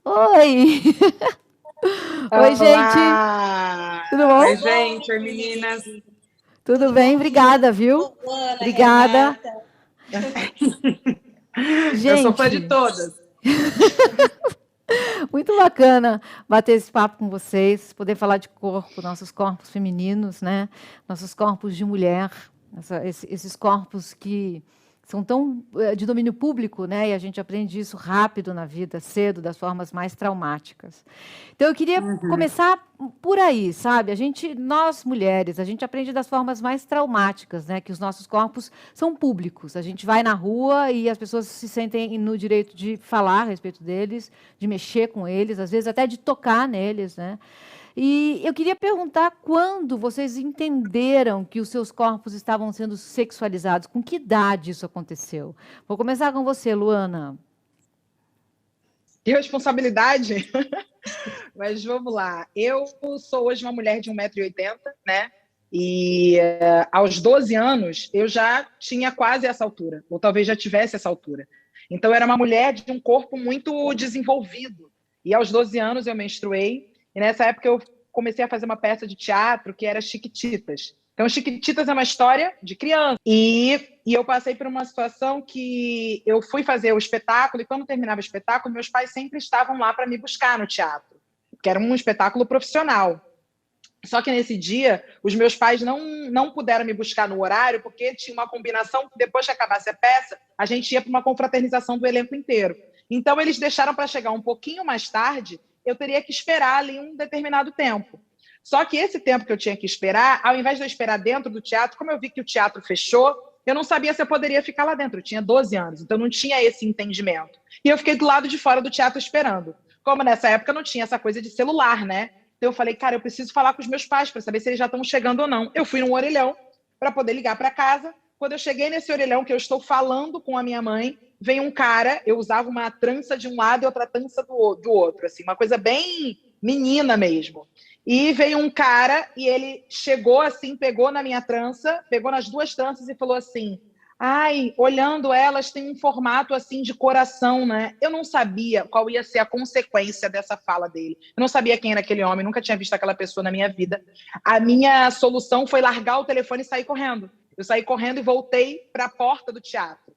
Oi! Oi, gente! Olá! Tudo Oi, bom? gente, oi, meninas. Tudo Tudo bem? bom, Obrigada, viu? Luana, Obrigada. Renata? Eu sou fã de Gente, todas. muito bacana bater esse papo com vocês, poder falar de corpo, nossos corpos femininos, né? Nossos corpos de mulher, esses corpos que são tão de domínio público, né? E a gente aprende isso rápido na vida, cedo, das formas mais traumáticas. Então, eu queria começar por aí, sabe? Nós mulheres, a gente aprende das formas mais traumáticas, né? Que os nossos corpos são públicos. A gente vai na rua e as pessoas se sentem no direito de falar a respeito deles, de mexer com eles, às vezes até de tocar neles, né? E eu queria perguntar quando vocês entenderam que os seus corpos estavam sendo sexualizados, com que idade isso aconteceu? Vou começar com você, Luana. Que responsabilidade! Mas vamos lá. Eu sou hoje uma mulher de 1,80 m, né? E aos 12 anos eu já tinha quase essa altura, ou talvez já tivesse essa altura. Então, eu era uma mulher de um corpo muito desenvolvido. E aos 12 anos eu menstruei, e nessa época eu comecei a fazer uma peça de teatro que era Chiquititas. Então, Chiquititas é uma história de criança. E eu passei por uma situação que eu fui fazer o espetáculo, e quando terminava o espetáculo, meus pais sempre estavam lá para me buscar no teatro, porque era um espetáculo profissional. Só que nesse dia, os meus pais não puderam me buscar no horário, porque tinha uma combinação que depois que acabasse a peça, a gente ia para uma confraternização do elenco inteiro. Então, eles deixaram para chegar um pouquinho mais tarde, eu teria que esperar ali um determinado tempo. Só que esse tempo que eu tinha que esperar, ao invés de eu esperar dentro do teatro, como eu vi que o teatro fechou, eu não sabia se eu poderia ficar lá dentro. Eu tinha 12 anos, então não tinha esse entendimento. E eu fiquei do lado de fora do teatro esperando. Como nessa época não tinha essa coisa de celular, né? Então eu falei, cara, eu preciso falar com os meus pais para saber se eles já estão chegando ou não. Eu fui num orelhão para poder ligar para casa. Quando eu cheguei nesse orelhão, que eu estou falando com a minha mãe, vem um cara, eu usava uma trança de um lado e outra trança do outro, assim, uma coisa bem menina mesmo. E veio um cara e ele chegou assim, pegou na minha trança, pegou nas duas tranças e falou assim: ai, olhando elas, tem um formato assim de coração, né? Eu não sabia qual ia ser a consequência dessa fala dele. Eu não sabia quem era aquele homem, nunca tinha visto aquela pessoa na minha vida. A minha solução foi largar o telefone e sair correndo. Eu saí correndo e voltei para a porta do teatro.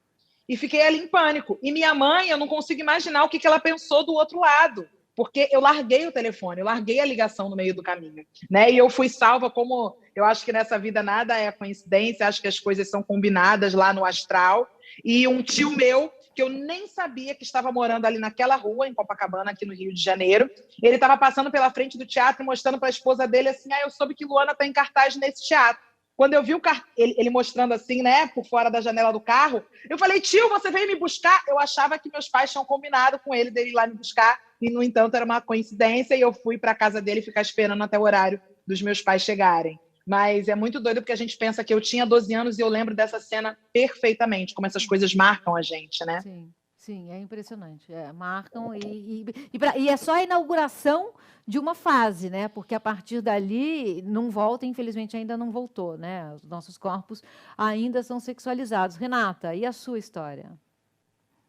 E fiquei ali em pânico. E minha mãe, eu não consigo imaginar o que ela pensou do outro lado, porque eu larguei o telefone, eu larguei a ligação no meio do caminho, né? E eu fui salva, como eu acho que nessa vida nada é coincidência, acho que as coisas são combinadas lá no astral. E um tio meu, que eu nem sabia que estava morando ali naquela rua, em Copacabana, aqui no Rio de Janeiro, ele estava passando pela frente do teatro e mostrando para a esposa dele assim: eu soube que Luana está em cartaz nesse teatro. Quando eu vi ele mostrando assim, né, por fora da janela do carro, eu falei: tio, você veio me buscar? Eu achava que meus pais tinham combinado com ele dele ir lá me buscar, e, no entanto, era uma coincidência, e eu fui para a casa dele ficar esperando até o horário dos meus pais chegarem. Mas é muito doido, porque a gente pensa que eu tinha 12 anos e eu lembro dessa cena perfeitamente, como essas coisas marcam a gente, né? Sim, sim, é impressionante. Marcam e é só a inauguração de uma fase, né? Porque a partir dali não volta, infelizmente ainda não voltou, né? Os nossos corpos ainda são sexualizados. Renata, e a sua história?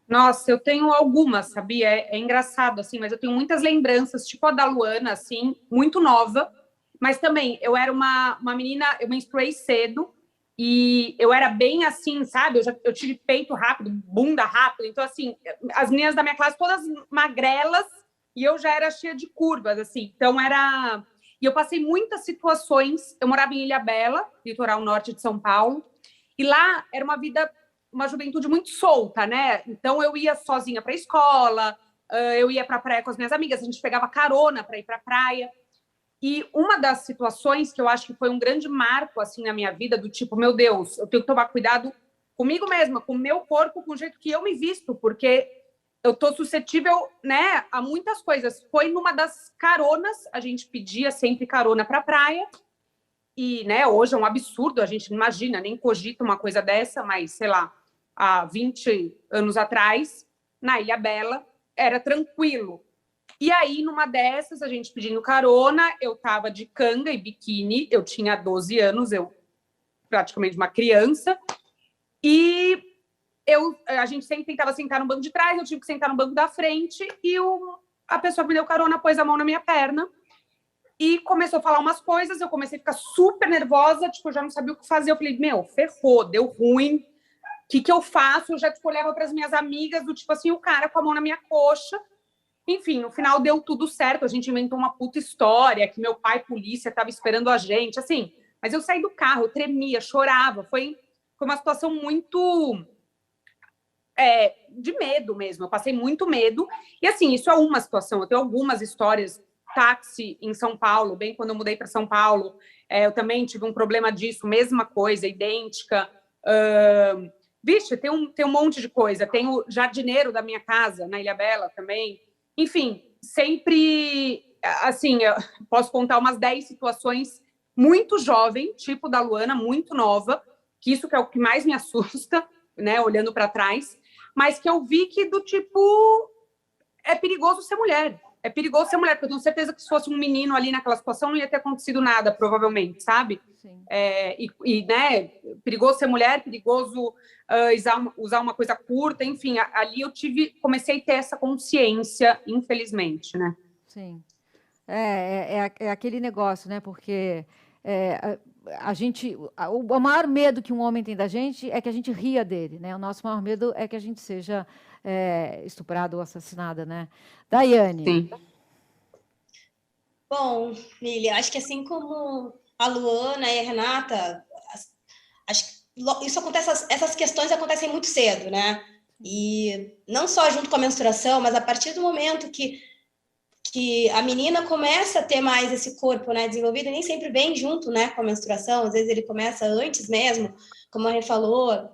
Nossa, eu tenho algumas, sabia? É engraçado, assim, mas eu tenho muitas lembranças, tipo a da Luana, assim, muito nova. Mas também, eu era uma menina, eu menstruei cedo e eu era bem assim, sabe? Eu tive peito rápido, bunda rápido. Então, assim, as meninas da minha classe todas magrelas e eu já era cheia de curvas, assim. Então, era... E eu passei muitas situações. Eu morava em Ilhabela, litoral norte de São Paulo. E lá era uma vida, uma juventude muito solta, né? Então eu ia sozinha para a escola, eu ia para a praia com as minhas amigas, a gente pegava carona para ir para a praia. E uma das situações que eu acho que foi um grande marco assim na minha vida, do tipo, meu Deus, eu tenho que tomar cuidado comigo mesma, com o meu corpo, com o jeito que eu me visto, porque eu tô suscetível, né, a muitas coisas. Foi numa das caronas, a gente pedia sempre carona para a praia, e, né, hoje é um absurdo, a gente não imagina, nem cogita uma coisa dessa, mas, sei lá, há 20 anos atrás, na Ilha Bela, era tranquilo. E aí, numa dessas, a gente pedindo carona, eu tava de canga e biquíni, eu tinha 12 anos, eu praticamente uma criança, e a gente sempre tentava sentar no banco de trás, eu tive que sentar no banco da frente, e a pessoa que me deu carona pôs a mão na minha perna e começou a falar umas coisas, eu comecei a ficar super nervosa, tipo, eu já não sabia o que fazer, eu falei, meu, ferrou, deu ruim, o que eu faço? Eu já, tipo, olhava para as minhas amigas, do tipo assim, o cara com a mão na minha coxa. Enfim, no final deu tudo certo, a gente inventou uma puta história, que meu pai, polícia, estava esperando a gente, assim, mas eu saí do carro, eu tremia, chorava, foi uma situação muito de medo mesmo, eu passei muito medo, e assim, isso é uma situação, eu tenho algumas histórias, táxi em São Paulo, bem quando eu mudei para São Paulo, eu também tive um problema disso, mesma coisa, idêntica, vixe, tem um monte de coisa, tem o jardineiro da minha casa, na Ilhabela também, enfim, sempre, assim, eu posso contar umas 10 situações muito jovem, tipo da Luana, muito nova, que isso que é o que mais me assusta, né, olhando para trás, mas que eu vi que do tipo, é perigoso ser mulher, porque eu tenho certeza que se fosse um menino ali naquela situação não ia ter acontecido nada, provavelmente, sabe? Sim. Né, perigoso ser mulher, perigoso usar uma coisa curta, enfim, ali eu comecei a ter essa consciência, infelizmente, né? Sim. É aquele negócio, né? Porque a gente, o maior medo que um homem tem da gente é que a gente ria dele, né? O nosso maior medo é que a gente seja estuprada ou assassinada, né? Daiane. Sim. Bom, Lília, acho que assim como a Luana e a Renata, acho que isso acontece, essas questões acontecem muito cedo, né? E não só junto com a menstruação, mas a partir do momento que a menina começa a ter mais esse corpo, né, desenvolvido, e nem sempre vem junto, né, com a menstruação, às vezes ele começa antes mesmo, como a Rê falou,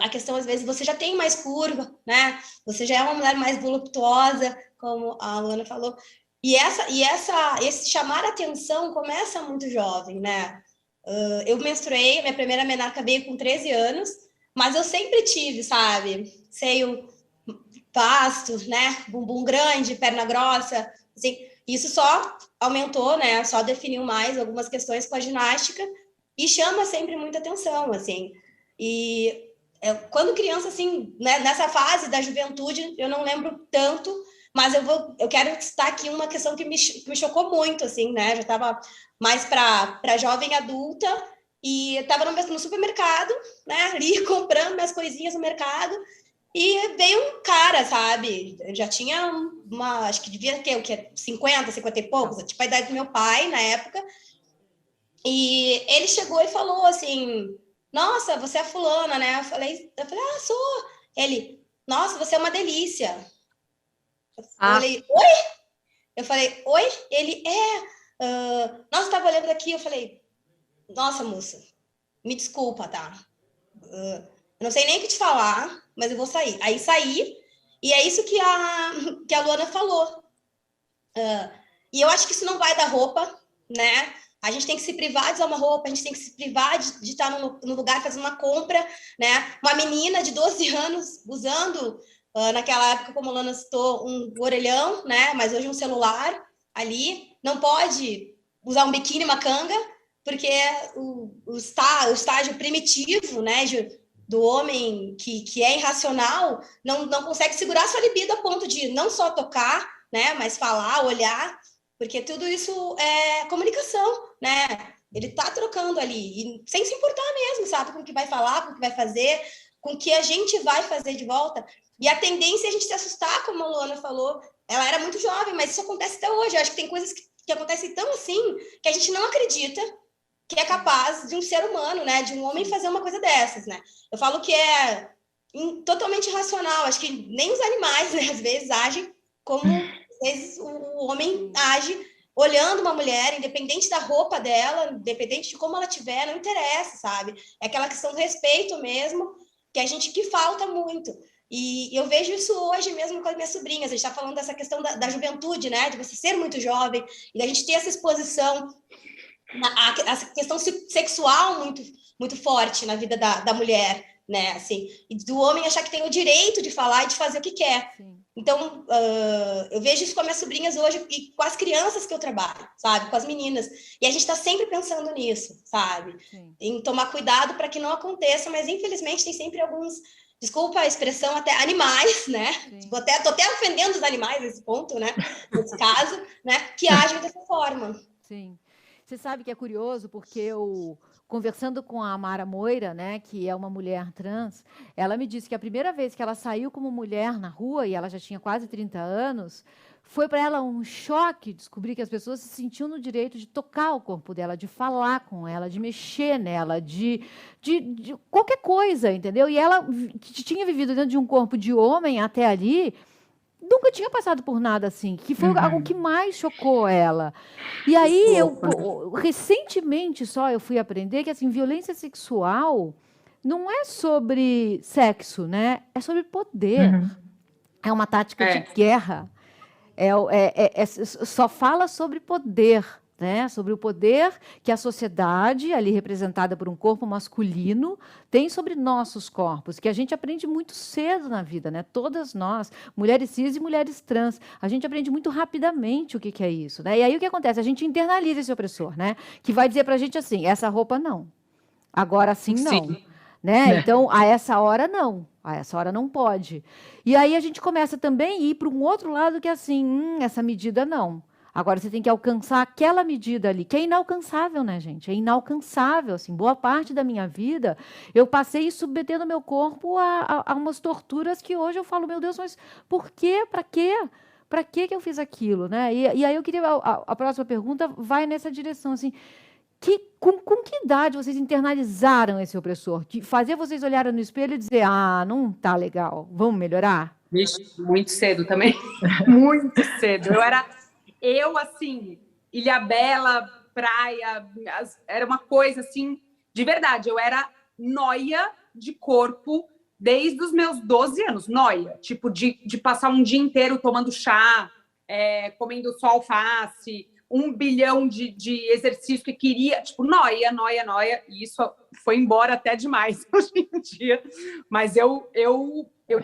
a questão, às vezes, você já tem mais curva, né, você já é uma mulher mais voluptuosa, como a Luana falou, e esse chamar a atenção começa muito jovem, né, eu menstruei, minha primeira menarca veio com 13 anos, mas eu sempre tive, sabe, seio vasto, né, bumbum grande, perna grossa, assim, isso só aumentou, né, só definiu mais algumas questões com a ginástica e chama sempre muita atenção, assim, e quando criança, assim, né, nessa fase da juventude, eu não lembro tanto, mas eu quero citar aqui uma questão que me chocou muito, assim, né, já estava mais para jovem adulta e estava no supermercado, né, ali comprando minhas coisinhas no mercado. E veio um cara, sabe? Eu já tinha acho que devia ter o quê? 50 e poucos, tipo a idade do meu pai na época. E ele chegou e falou assim: nossa, você é fulana, né? Eu falei, sou. Ele, nossa, você é uma delícia. Eu falei, oi? Eu falei, oi? Ele, nossa, eu tava olhando aqui, eu falei, nossa, moça, me desculpa, tá? Eu não sei nem o que te falar, mas eu vou sair. Aí saí, e é isso que a Luana falou. E eu acho que isso não vai da roupa, né? A gente tem que se privar de usar uma roupa, a gente tem que se privar de estar no lugar fazendo uma compra, né? Uma menina de 12 anos usando, naquela época, como a Luana citou, um orelhão, né? Mas hoje um celular ali. Não pode usar um biquíni, uma canga, porque o estágio primitivo, né? Do homem que é irracional, não consegue segurar sua libido a ponto de não só tocar, né, mas falar, olhar, porque tudo isso é comunicação, né? Ele tá trocando ali, e sem se importar mesmo, sabe, com o que vai falar, com o que vai fazer, com o que a gente vai fazer de volta. E a tendência é a gente se assustar, como a Luana falou, ela era muito jovem, mas isso acontece até hoje. Eu acho que tem coisas que acontecem tão assim, que a gente não acredita que é capaz de um ser humano, né, de um homem fazer uma coisa dessas, né? Eu falo que é totalmente irracional, acho que nem os animais, né, às vezes agem como às vezes o homem age, olhando uma mulher, independente da roupa dela, independente de como ela tiver, não interessa, sabe? É aquela questão do respeito mesmo, que falta muito. E eu vejo isso hoje mesmo com as minhas sobrinhas. A gente está falando dessa questão da juventude, né, de você ser muito jovem, e da gente ter essa exposição, a questão sexual muito, muito forte na vida da mulher, né, assim, e do homem achar que tem o direito de falar e de fazer o que quer. Sim. Então, eu vejo isso com as minhas sobrinhas hoje e com as crianças que eu trabalho, sabe, com as meninas, e a gente está sempre pensando nisso, sabe, sim, em tomar cuidado para que não aconteça, mas infelizmente tem sempre alguns desculpa a expressão, até animais, né? Tô até ofendendo os animais nesse ponto, né? Nesse caso, né? Que agem dessa forma. Sim. Você sabe que é curioso, porque eu, conversando com a Amara Moira, né, que é uma mulher trans, ela me disse que a primeira vez que ela saiu como mulher na rua, e ela já tinha quase 30 anos, foi para ela um choque descobrir que as pessoas se sentiam no direito de tocar o corpo dela, de falar com ela, de mexer nela, de qualquer coisa, entendeu? E ela, que tinha vivido dentro de um corpo de homem até ali, nunca tinha passado por nada assim, que foi algo que mais chocou ela. E aí, recentemente só eu fui aprender que, assim, violência sexual não é sobre sexo, né? É sobre poder. É uma tática de guerra. Só fala sobre poder, né? Sobre o poder que a sociedade, ali representada por um corpo masculino, tem sobre nossos corpos, que a gente aprende muito cedo na vida, né? Todas nós, mulheres cis e mulheres trans, a gente aprende muito rapidamente o que é isso, né? E aí o que acontece? A gente internaliza esse opressor, né? Que vai dizer para a gente assim, essa roupa não, agora sim não. Sim. Né? Então, a essa hora não. A essa hora não pode. E aí a gente começa também a ir para um outro lado que é assim, essa medida não. Agora você tem que alcançar aquela medida ali, que é inalcançável, né, gente? É inalcançável, assim. Boa parte da minha vida, eu passei submetendo meu corpo a umas torturas que hoje eu falo, meu Deus, mas por quê? Para quê? Para que eu fiz aquilo, né? E aí eu queria... A próxima pergunta vai nessa direção, assim... Com que idade vocês internalizaram esse opressor? Que fazia vocês olharem no espelho e dizer, não tá legal, vamos melhorar? Muito cedo também. Muito cedo. Eu, assim, Ilhabela, praia, era uma coisa, assim, de verdade. Eu era nóia de corpo desde os meus 12 anos. Nóia. Tipo, de passar um dia inteiro tomando chá, comendo só alface... 1 bilhão de exercício que queria, tipo, nóia. E isso foi embora até demais hoje em dia. Mas eu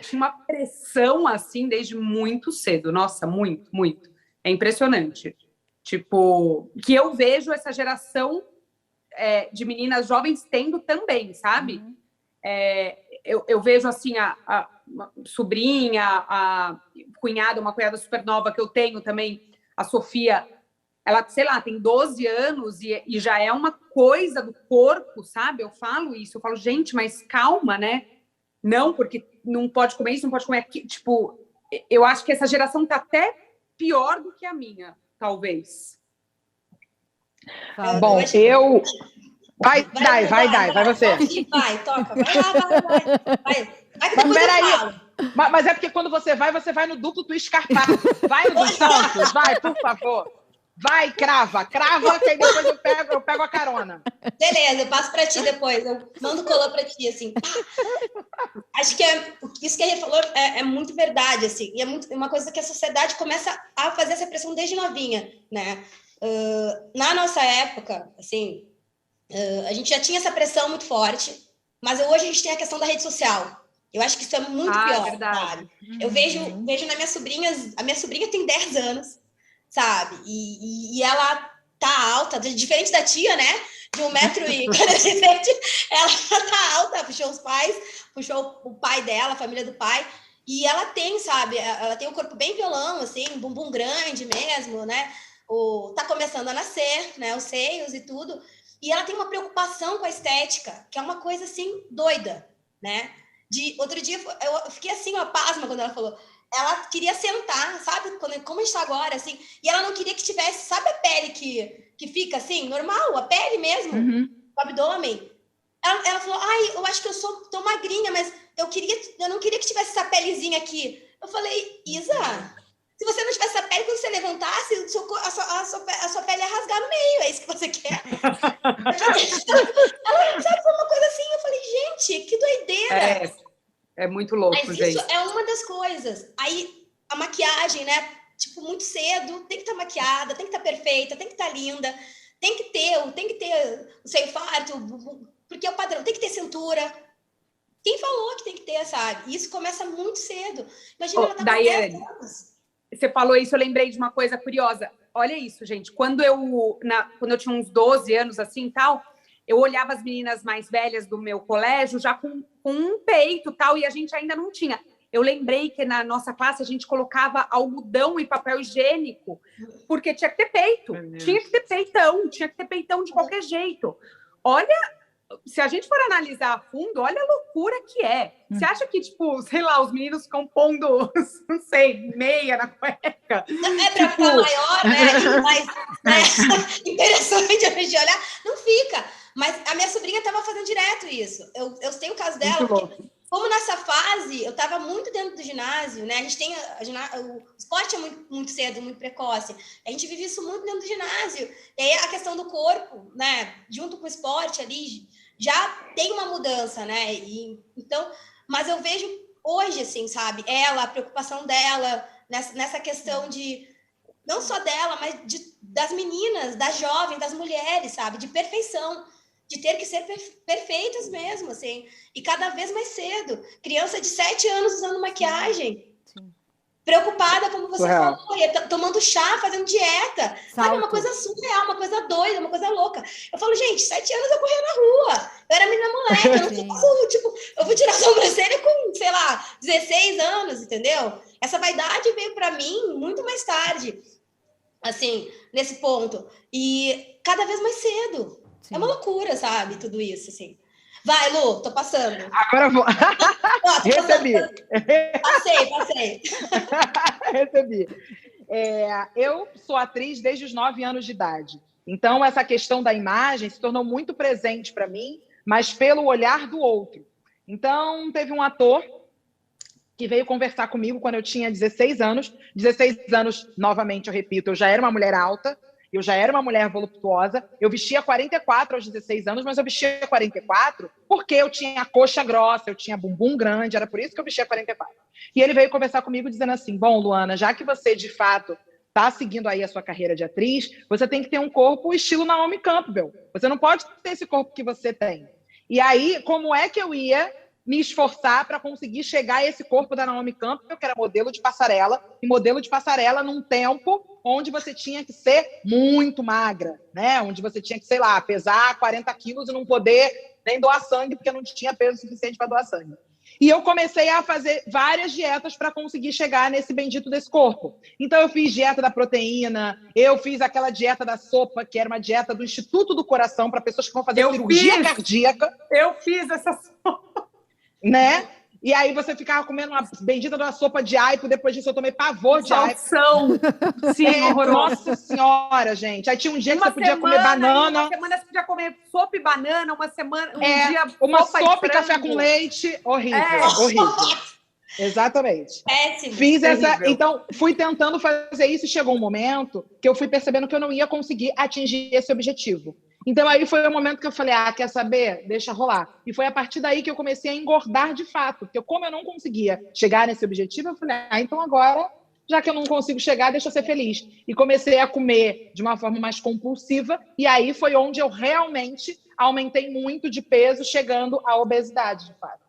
tinha uma pressão, assim, desde muito cedo. Nossa, muito, muito. É impressionante. Tipo, que eu vejo essa geração de meninas jovens tendo também, sabe? Eu vejo, assim, a sobrinha, a cunhada, uma cunhada super nova que eu tenho também, a Sofia... Ela, sei lá, tem 12 anos e já é uma coisa do corpo, sabe? Eu falo isso, eu falo, gente, mas calma, né? Não, porque não pode comer isso, não pode comer aquilo. Tipo, eu acho que essa geração tá até pior do que a minha, talvez. Bom, eu... Vai você. Vai, toca. Vai que depois eu falo. Mas é porque quando você vai no duplo twist carpado. Vai no dos Santos, vai, por favor. Vai, crava, que aí depois eu pego a carona. Beleza, eu passo para ti depois, eu mando colar para ti, assim. Acho que isso que a Rê falou é muito verdade, assim, e é uma coisa que a sociedade começa a fazer essa pressão desde novinha, né? Na nossa época, assim, a gente já tinha essa pressão muito forte, mas hoje a gente tem a questão da rede social. Eu acho que isso é muito pior, sabe? Eu vejo nas minhas sobrinhas, a minha sobrinha tem 10 anos, sabe? E ela tá alta, diferente da tia, né? De 1,47 m, ela tá alta, puxou os pais, puxou o pai dela, a família do pai, e ela tem, sabe? Ela tem um corpo bem violão, assim, bumbum grande mesmo, né? Tá começando a nascer, né? Os seios e tudo, e ela tem uma preocupação com a estética, que é uma coisa, assim, doida, né? Outro dia, eu fiquei assim, ó, pasma quando ela falou... Ela queria sentar, sabe? Como está agora, assim. E ela não queria que tivesse... Sabe a pele que fica assim? Normal, a pele mesmo. O abdômen. Ela falou, eu acho que eu sou tão magrinha, mas eu não queria que tivesse essa pelezinha aqui. Eu falei, Isa, se você não tivesse essa pele, quando você levantasse, a sua pele ia rasgar no meio. É isso que você quer? Ela, sabe, foi uma coisa assim. Eu falei, gente, que doideira. É muito louco, mas gente. Isso é uma das coisas. Aí, a maquiagem, né? Tipo, muito cedo, tem que estar maquiada, tem que estar perfeita, tem que estar linda, tem que ter o seio farto, porque é o padrão, tem que ter cintura. Quem falou que tem que ter, sabe? Isso começa muito cedo. Imagina, ela tá com 10 anos. Você falou isso, eu lembrei de uma coisa curiosa. Olha isso, gente. Quando eu tinha uns 12 anos, assim, tal, eu olhava as meninas mais velhas do meu colégio já com um peito tal, e a gente ainda não tinha. Eu lembrei que na nossa classe a gente colocava algodão e papel higiênico, porque tinha que ter peito, tinha que ter peitão de qualquer jeito. Olha, se a gente for analisar a fundo, olha a loucura que é. Você acha que, tipo, sei lá, os meninos ficam pondo, não sei, meia na cueca? É pra ficar maior, né? Mais interessante a gente olhar. Não fica. Mas a minha sobrinha estava fazendo direto isso. Eu sei o caso dela, porque, como nessa fase eu estava muito dentro do ginásio, né? A gente tem o esporte é muito cedo, muito precoce. A gente vive isso muito dentro do ginásio. E aí a questão do corpo, né? Junto com o esporte ali, já tem uma mudança, né? Então, mas eu vejo hoje, assim, sabe? A preocupação dela nessa questão de não só dela, mas das meninas, das jovens, das mulheres, sabe? De perfeição. De ter que ser perfeitas mesmo, assim, e cada vez mais cedo. Criança de 7 anos usando maquiagem, preocupada, como você falou, tomando chá, fazendo dieta, sabe? Uma coisa surreal, uma coisa doida, uma coisa louca. Eu falo, gente, 7 anos eu corria na rua, eu era menina moleque, eu não posso, tipo, eu vou tirar a sobrancelha com, sei lá, 16 anos, entendeu? Essa vaidade veio para mim muito mais tarde, assim, nesse ponto, e cada vez mais cedo. Sim. É uma loucura, sabe? Tudo isso, assim. Vai, Lu, tô passando. Agora eu vou. Recebi. Passei. Recebi. Eu sou atriz desde os 9 anos de idade. Então, essa questão da imagem se tornou muito presente para mim, mas pelo olhar do outro. Então, teve um ator que veio conversar comigo quando eu tinha 16 anos. 16 anos, novamente, eu repito, eu já era uma mulher alta, eu já era uma mulher voluptuosa, eu vestia 44 aos 16 anos, mas eu vestia 44 porque eu tinha coxa grossa, eu tinha bumbum grande, era por isso que eu vestia 44. E ele veio conversar comigo dizendo assim, bom, Luana, já que você, de fato, está seguindo aí a sua carreira de atriz, você tem que ter um corpo estilo Naomi Campbell. Você não pode ter esse corpo que você tem. E aí, como é que eu ia me esforçar para conseguir chegar a esse corpo da Naomi Campbell, que era modelo de passarela, e modelo de passarela num tempo onde você tinha que ser muito magra, né? Onde você tinha que, sei lá, pesar 40 quilos e não poder nem doar sangue, porque não tinha peso suficiente para doar sangue. E eu comecei a fazer várias dietas para conseguir chegar nesse bendito desse corpo. Então, eu fiz dieta da proteína, eu fiz aquela dieta da sopa, que era uma dieta do Instituto do Coração, para pessoas que vão fazer cirurgia cardíaca. Eu fiz essa sopa. Né? E aí você ficava comendo uma bendita de uma sopa de aipo, depois disso eu tomei pavor de aipo. Sim, horroroso. Nossa senhora, gente. Aí tinha um dia que você podia comer banana. Uma semana você podia comer sopa e banana, uma semana, dia uma sopa e café com leite. Horrível, horrível. Exatamente. Péssimo. Fiz essa, então fui tentando fazer isso e chegou um momento que eu fui percebendo que eu não ia conseguir atingir esse objetivo. Então, aí foi o momento que eu falei, quer saber? Deixa rolar. E foi a partir daí que eu comecei a engordar de fato. Porque como eu não conseguia chegar nesse objetivo, eu falei, então agora, já que eu não consigo chegar, deixa eu ser feliz. E comecei a comer de uma forma mais compulsiva. E aí foi onde eu realmente aumentei muito de peso, chegando à obesidade, de fato.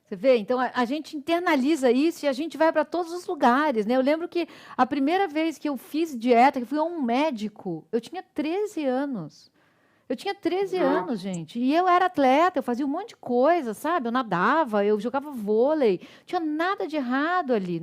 Você vê? Então, a gente internaliza isso e a gente vai para todos os lugares, né? Eu lembro que a primeira vez que eu fiz dieta, que fui a um médico, eu tinha 13 anos. Eu tinha 13 anos, gente, e eu era atleta, eu fazia um monte de coisa, sabe? Eu nadava, eu jogava vôlei, não tinha nada de errado ali,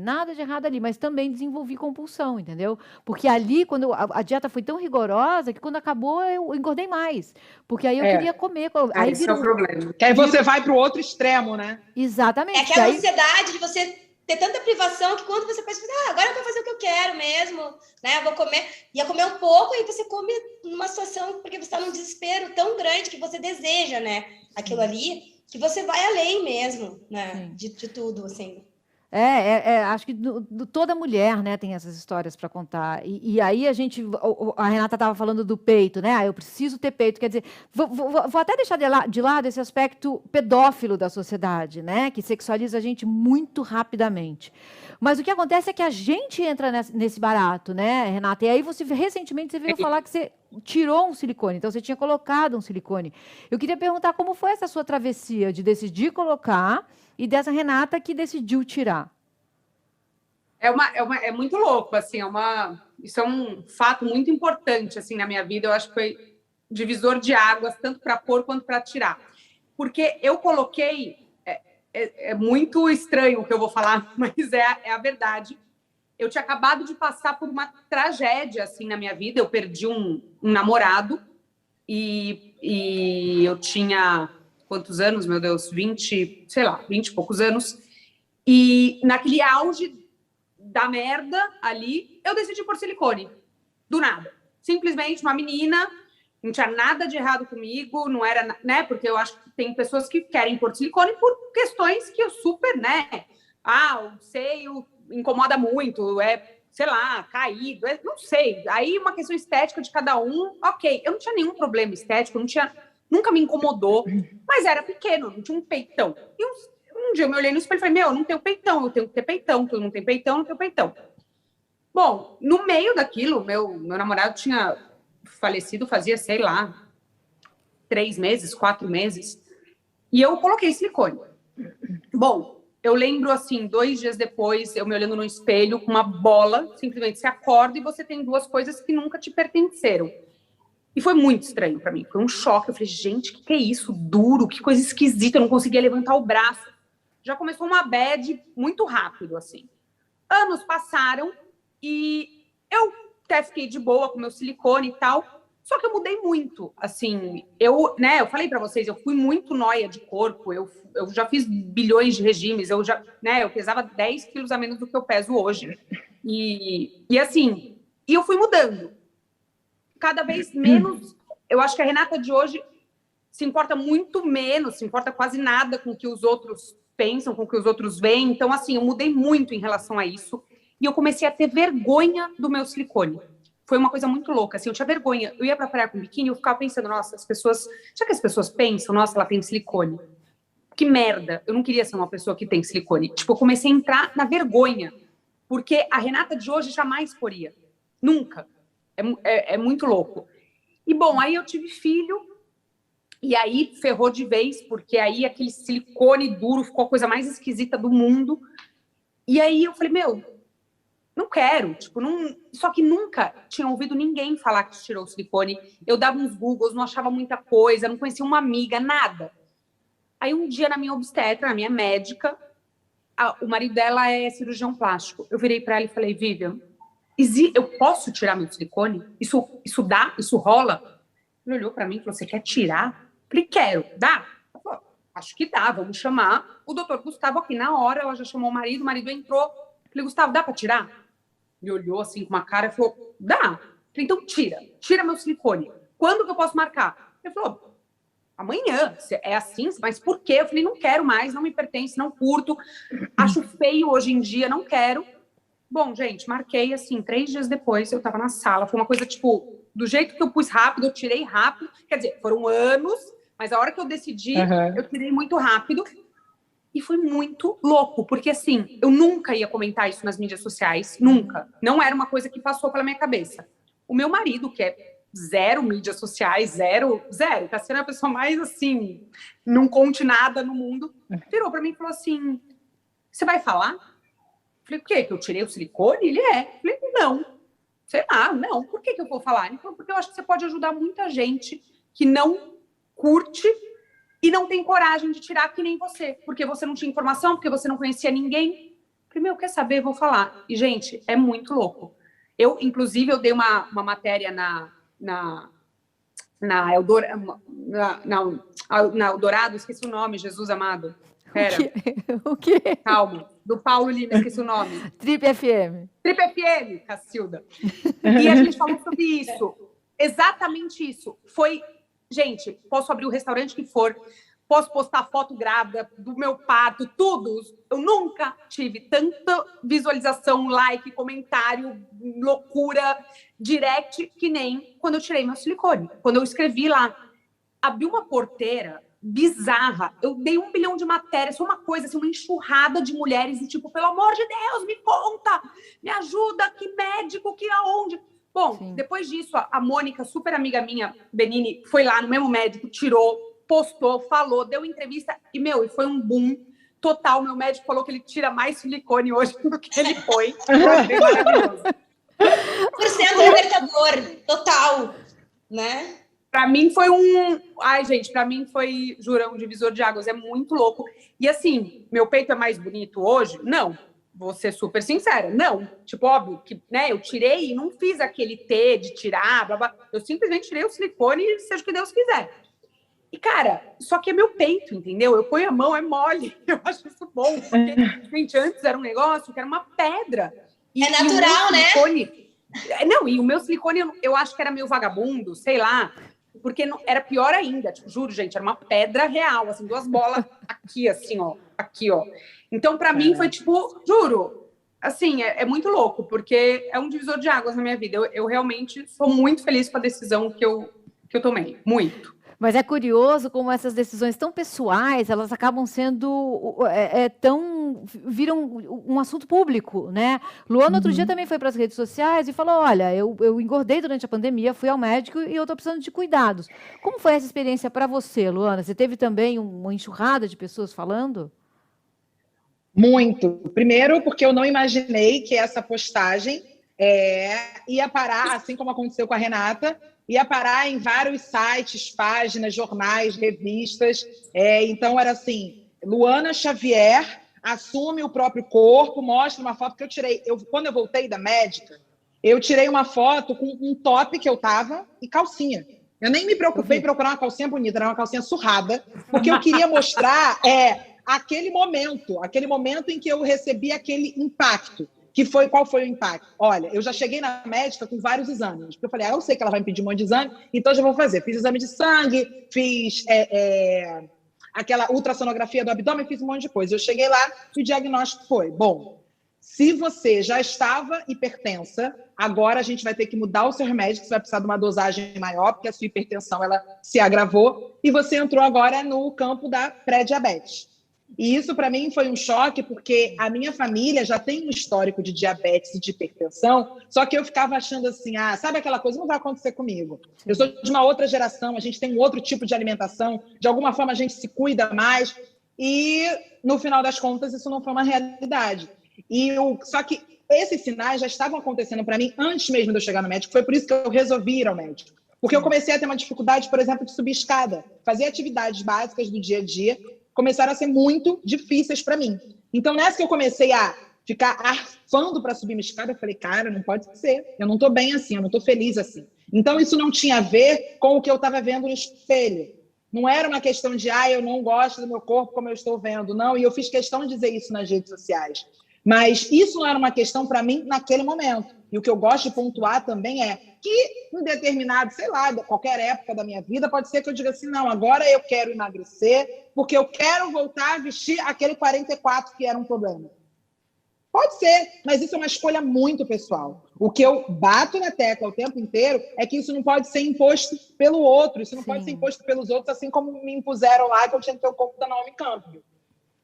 mas também desenvolvi compulsão, entendeu? Porque ali, quando a dieta foi tão rigorosa, que quando acabou, eu engordei mais, porque aí eu queria comer. Aí esse é o problema. Que aí você vai para o outro extremo, né? Exatamente. É aquela ansiedade de você ter tanta privação que quando você pensa, agora eu vou fazer o que eu quero mesmo, né? Eu vou comer, ia comer um pouco, e você come numa situação, porque você está num desespero tão grande que você deseja, né? Aquilo ali, que você vai além mesmo, né? De tudo, assim. Acho que toda mulher, né, tem essas histórias para contar. E aí a Renata estava falando do peito, né? Eu preciso ter peito. Quer dizer, vou até deixar de lado esse aspecto pedófilo da sociedade, né? Que sexualiza a gente muito rapidamente. Mas o que acontece é que a gente entra nesse barato, né, Renata? E aí recentemente você veio falar que você tirou um silicone, então você tinha colocado um silicone. Eu queria perguntar como foi essa sua travessia de decidir colocar e dessa Renata que decidiu tirar. É muito louco, assim, isso é um fato muito importante, assim, na minha vida. Eu acho que foi divisor de águas, tanto para pôr quanto para tirar. Porque eu coloquei... É muito estranho o que eu vou falar, mas é a verdade. Eu tinha acabado de passar por uma tragédia, assim, na minha vida. Eu perdi um namorado e eu tinha... Quantos anos, meu Deus? 20, sei lá, 20 e poucos anos. E naquele auge da merda ali, eu decidi pôr silicone. Do nada. Simplesmente uma menina, não tinha nada de errado comigo, não era, né? Porque eu acho que tem pessoas que querem pôr silicone por questões que eu super, né? O seio incomoda muito, sei lá, caído, não sei. Aí uma questão estética de cada um, ok. Eu não tinha nenhum problema estético, nunca me incomodou, mas era pequeno, não tinha um peitão. E um dia eu me olhei no espelho e falei, eu não tenho peitão, eu tenho que ter peitão, tu não tem peitão, eu não tenho peitão. Bom, no meio daquilo, meu namorado tinha falecido fazia, sei lá, 3 meses, 4 meses, e eu coloquei silicone. Bom, eu lembro, assim, 2 dias depois, eu me olhando no espelho com uma bola, simplesmente se acorda e você tem 2 coisas que nunca te pertenceram. E foi muito estranho para mim, foi um choque. Eu falei, gente, que é isso? Duro, que coisa esquisita, eu não conseguia levantar o braço. Já começou uma bad muito rápido, assim. Anos passaram e eu até fiquei de boa com meu silicone e tal, só que eu mudei muito, assim, eu falei para vocês, eu fui muito nóia de corpo, eu já fiz bilhões de regimes, eu pesava 10 quilos a menos do que eu peso hoje, e assim, eu fui mudando, cada vez menos. Eu acho que a Renata de hoje se importa muito menos, se importa quase nada com o que os outros pensam, com o que os outros veem, então assim, eu mudei muito em relação a isso, e eu comecei a ter vergonha do meu silicone. Foi uma coisa muito louca, assim, eu tinha vergonha. Eu ia pra praia com biquíni e eu ficava pensando, nossa, já que as pessoas pensam, nossa, ela tem silicone. Que merda, eu não queria ser uma pessoa que tem silicone. Tipo, eu comecei a entrar na vergonha, porque a Renata de hoje jamais poria. Nunca. É muito louco. E, bom, aí eu tive filho, e aí ferrou de vez, porque aí aquele silicone duro ficou a coisa mais esquisita do mundo. E aí eu falei, não quero, tipo, não... Só que nunca tinha ouvido ninguém falar que tirou o silicone. Eu dava uns Googles, não achava muita coisa, não conhecia uma amiga, nada. Aí um dia na minha obstetra, na minha médica, o marido dela é cirurgião plástico. Eu virei para ela e falei, Vivian, eu posso tirar meu silicone? Isso dá? Isso rola? Ele olhou para mim e falou, você quer tirar? Eu falei, quero. Dá? Ela falou, acho que dá, vamos chamar o doutor Gustavo aqui na hora. Ela já chamou o marido entrou. Eu falei, Gustavo, dá para tirar? Ele olhou assim com uma cara e falou, dá. Eu falei, então tira meu silicone. Quando que eu posso marcar? Ele falou, amanhã. É assim? Mas por quê? Eu falei, não quero mais, não me pertence, não curto. Acho feio hoje em dia, não quero. Bom, gente, marquei assim, 3 dias depois eu tava na sala. Foi uma coisa, tipo, do jeito que eu pus rápido, eu tirei rápido. Quer dizer, foram anos, mas a hora que eu decidi, eu tirei muito rápido. E foi muito louco, porque assim, eu nunca ia comentar isso nas mídias sociais, nunca. Não era uma coisa que passou pela minha cabeça. O meu marido, que é 0 mídias sociais, zero, tá sendo a pessoa mais assim, não conte nada no mundo, virou pra mim e falou assim, você vai falar? Falei, o quê? Que eu tirei o silicone? Ele Falei, não. Sei lá, não. Por que eu vou falar? Ele falou, porque eu acho que você pode ajudar muita gente que não curte e não tem coragem de tirar que nem você. Porque você não tinha informação, porque você não conhecia ninguém. Falei, quer saber? Vou falar. E, gente, é muito louco. Inclusive, eu dei uma matéria na Eldorado, esqueci o nome, Jesus amado. Pera. O quê? Calma. Do Paulo Lima, esqueci o nome. Trip FM. Trip FM, Cacilda. E a gente falou sobre isso. Exatamente isso. Foi... Gente, posso abrir o restaurante que for, posso postar foto grávida do meu parto, tudo. Eu nunca tive tanta visualização, like, comentário, loucura, direct, que nem quando eu tirei meu silicone. Quando eu escrevi lá, abri uma porteira bizarra. Eu dei 1 bilhão de matérias, foi uma coisa assim, uma enxurrada de mulheres e tipo, pelo amor de Deus, me conta, me ajuda, que médico, que aonde... Bom, sim. Depois disso, a Mônica, super amiga minha, Benini, foi lá no mesmo médico, tirou, postou, falou, deu entrevista e, e foi um boom total. Meu médico falou que ele tira mais silicone hoje do que ele põe. É maravilhoso. 100% libertador, total, né? Pra mim foi Ai, gente, pra mim foi, juro, um divisor de águas. É muito louco. E assim, meu peito é mais bonito hoje? Não. Vou ser super sincera. Não. Tipo, óbvio que, né, eu tirei e não fiz aquele T de tirar, blá, blá. Eu simplesmente tirei o silicone e seja o que Deus quiser. E, cara, só que é meu peito, entendeu? Eu ponho a mão, é mole. Eu acho isso bom. Porque, gente, antes era um negócio que era uma pedra. É natural, né? Não, e o meu silicone, eu acho que era meio vagabundo, sei lá. Porque era pior ainda, tipo, juro, gente, era uma pedra real, assim, 2 bolas aqui, assim, ó, aqui, ó. Então, pra mim, foi tipo, juro, assim, é muito louco, porque é um divisor de águas na minha vida. Eu realmente sou muito feliz com a decisão que eu tomei, muito. Mas é curioso como essas decisões tão pessoais, elas acabam sendo viram um assunto público, né? Luana outro dia também foi para as redes sociais e falou: olha, eu engordei durante a pandemia, fui ao médico e eu estou precisando de cuidados. Como foi essa experiência para você, Luana? Você teve também uma enxurrada de pessoas falando? Muito. Primeiro, porque eu não imaginei que essa postagem ia parar, assim como aconteceu com a Renata, ia parar em vários sites, páginas, jornais, revistas. Então, era assim, Luana Xavier assume o próprio corpo, mostra uma foto que eu tirei. Quando eu voltei da médica, eu tirei uma foto com um top que eu tava e calcinha. Eu nem me preocupei em procurar uma calcinha bonita, era uma calcinha surrada, porque eu queria mostrar aquele momento em que eu recebi aquele impacto. Qual foi o impacto? Olha, eu já cheguei na médica com vários exames, porque eu falei, eu sei que ela vai me pedir um monte de exame, então eu já vou fazer. Fiz exame de sangue, fiz aquela ultrassonografia do abdômen, fiz um monte de coisa. Eu cheguei lá e o diagnóstico foi, bom, se você já estava hipertensa, agora a gente vai ter que mudar o seu remédio, que você vai precisar de uma dosagem maior, porque a sua hipertensão ela se agravou, e você entrou agora no campo da pré-diabetes. E isso, para mim, foi um choque, porque a minha família já tem um histórico de diabetes e de hipertensão, só que eu ficava achando assim, sabe aquela coisa, não vai acontecer comigo. Eu sou de uma outra geração, a gente tem um outro tipo de alimentação, de alguma forma a gente se cuida mais, e no final das contas isso não foi uma realidade. Só que esses sinais já estavam acontecendo para mim antes mesmo de eu chegar no médico, foi por isso que eu resolvi ir ao médico. Porque eu comecei a ter uma dificuldade, por exemplo, de subir escada, fazer atividades básicas do dia a dia, começaram a ser muito difíceis para mim. Então, nessa que eu comecei a ficar arfando para subir uma escada, eu falei, cara, não pode ser. Eu não estou bem assim, eu não estou feliz assim. Então, isso não tinha a ver com o que eu estava vendo no espelho. Não era uma questão de, eu não gosto do meu corpo como eu estou vendo. Não, e eu fiz questão de dizer isso nas redes sociais. Mas isso não era uma questão para mim naquele momento. E o que eu gosto de pontuar também é que em determinado, sei lá, qualquer época da minha vida, pode ser que eu diga assim, não, agora eu quero emagrecer porque eu quero voltar a vestir aquele 44 que era um problema. Pode ser, mas isso é uma escolha muito pessoal. O que eu bato na tecla o tempo inteiro é que isso não pode ser imposto pelo outro, isso não pode ser imposto pelos outros, assim como me impuseram lá que eu tinha que ter o corpo da Naomi Campbell.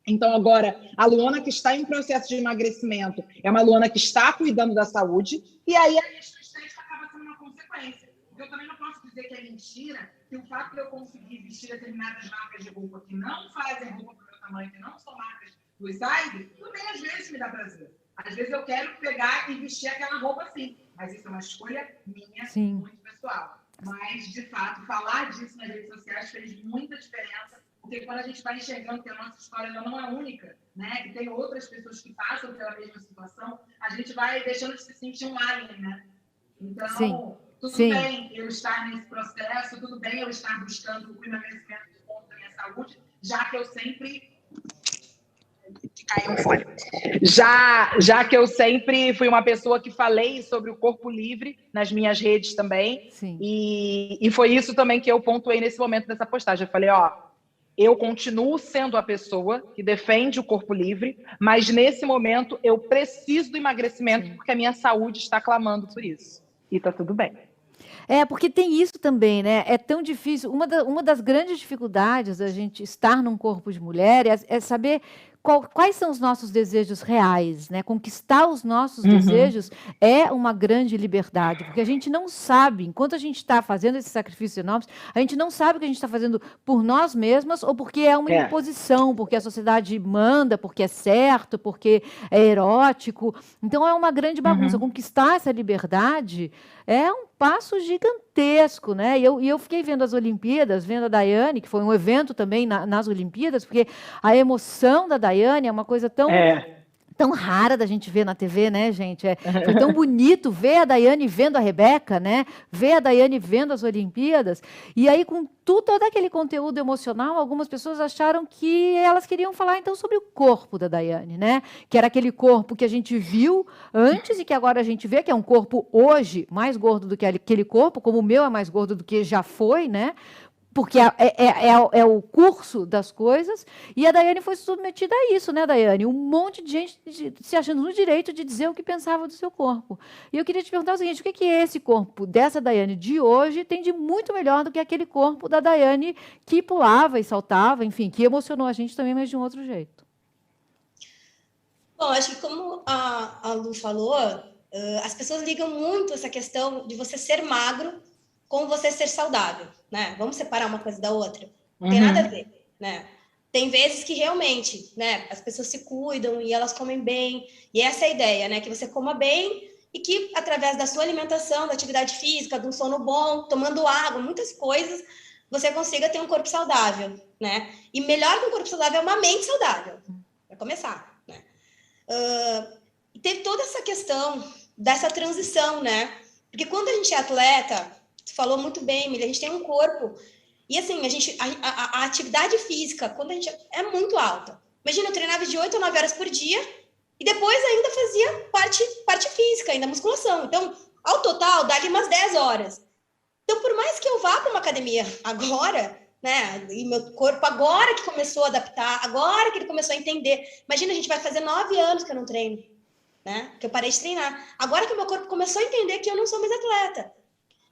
Então, agora, a Luana que está em processo de emagrecimento é uma Luana que está cuidando da saúde, e aí a questão estética acaba sendo uma consequência. Eu também não posso dizer que é mentira que o fato de eu conseguir vestir determinadas marcas de roupa que não fazem roupa para o meu tamanho, que não são marcas do size, também às vezes me dá prazer. Às vezes eu quero pegar e vestir aquela roupa assim, mas isso é uma escolha minha, muito pessoal. Mas, de fato, falar disso nas redes sociais fez muita diferença, porque quando a gente vai enxergando que a nossa história ela não é única, né? Que tem outras pessoas que passam pela mesma situação, a gente vai deixando de se sentir um alien, né? Então, tudo bem eu estar nesse processo, tudo bem eu estar buscando o emagrecimento por conta da minha saúde, já que eu sempre... Caiu um fone. Já que eu sempre fui uma pessoa que falei sobre o corpo livre nas minhas redes também, e foi isso também que eu pontuei nesse momento dessa postagem. Eu falei, eu continuo sendo a pessoa que defende o corpo livre, mas nesse momento eu preciso do emagrecimento porque a minha saúde está clamando por isso. E tá tudo bem. Porque tem isso também, né? É tão difícil. Uma das grandes dificuldades da gente estar num corpo de mulher é saber quais são os nossos desejos reais, né? Conquistar os nossos desejos é uma grande liberdade, porque a gente não sabe, enquanto a gente está fazendo esses sacrifícios enormes, a gente não sabe o que a gente está fazendo por nós mesmas ou porque é uma imposição, porque a sociedade manda, porque é certo, porque é erótico. Então, é uma grande bagunça. Conquistar essa liberdade é um passo gigantesco, né? E eu fiquei vendo as Olimpíadas, vendo a Daiane, que foi um evento também nas Olimpíadas, porque a emoção da Daiane é uma coisa tão rara da gente ver na TV, né, gente? Foi tão bonito ver a Daiane vendo a Rebeca, né? Ver a Daiane vendo as Olimpíadas. E aí, com todo aquele conteúdo emocional, algumas pessoas acharam que elas queriam falar, então, sobre o corpo da Daiane, né? Que era aquele corpo que a gente viu antes e que agora a gente vê, que é um corpo hoje mais gordo do que aquele corpo, como o meu é mais gordo do que já foi, né? Porque é o curso das coisas, e a Daiane foi submetida a isso, né, Daiane? Um monte de gente se achando no direito de dizer o que pensava do seu corpo. E eu queria te perguntar o seguinte, o que esse corpo dessa Daiane de hoje tem de muito melhor do que aquele corpo da Daiane que pulava e saltava, enfim, que emocionou a gente também, mas de um outro jeito? Bom, acho que como a Lu falou, as pessoas ligam muito essa questão de você ser magro com você ser saudável, né? Vamos separar uma coisa da outra? Não tem nada a ver, né? Tem vezes que realmente, né, as pessoas se cuidam e elas comem bem, e essa é a ideia, né? Que você coma bem e que, através da sua alimentação, da atividade física, de um sono bom, tomando água, muitas coisas, você consiga ter um corpo saudável, né? E melhor que um corpo saudável é uma mente saudável, para começar, né? E teve toda essa questão dessa transição, né? Porque quando a gente é atleta, tu falou muito bem, Emília, a gente tem um corpo e assim, a atividade física, quando a gente é muito alta. Imagina, eu treinava de 8 a 9 horas por dia e depois ainda fazia parte física, ainda musculação. Então, ao total, dá-lhe umas 10 horas. Então, por mais que eu vá para uma academia agora, né, e meu corpo agora que começou a adaptar, agora que ele começou a entender. Imagina, a gente vai fazer 9 anos que eu não treino, né, que eu parei de treinar. Agora que o meu corpo começou a entender que eu não sou mais atleta.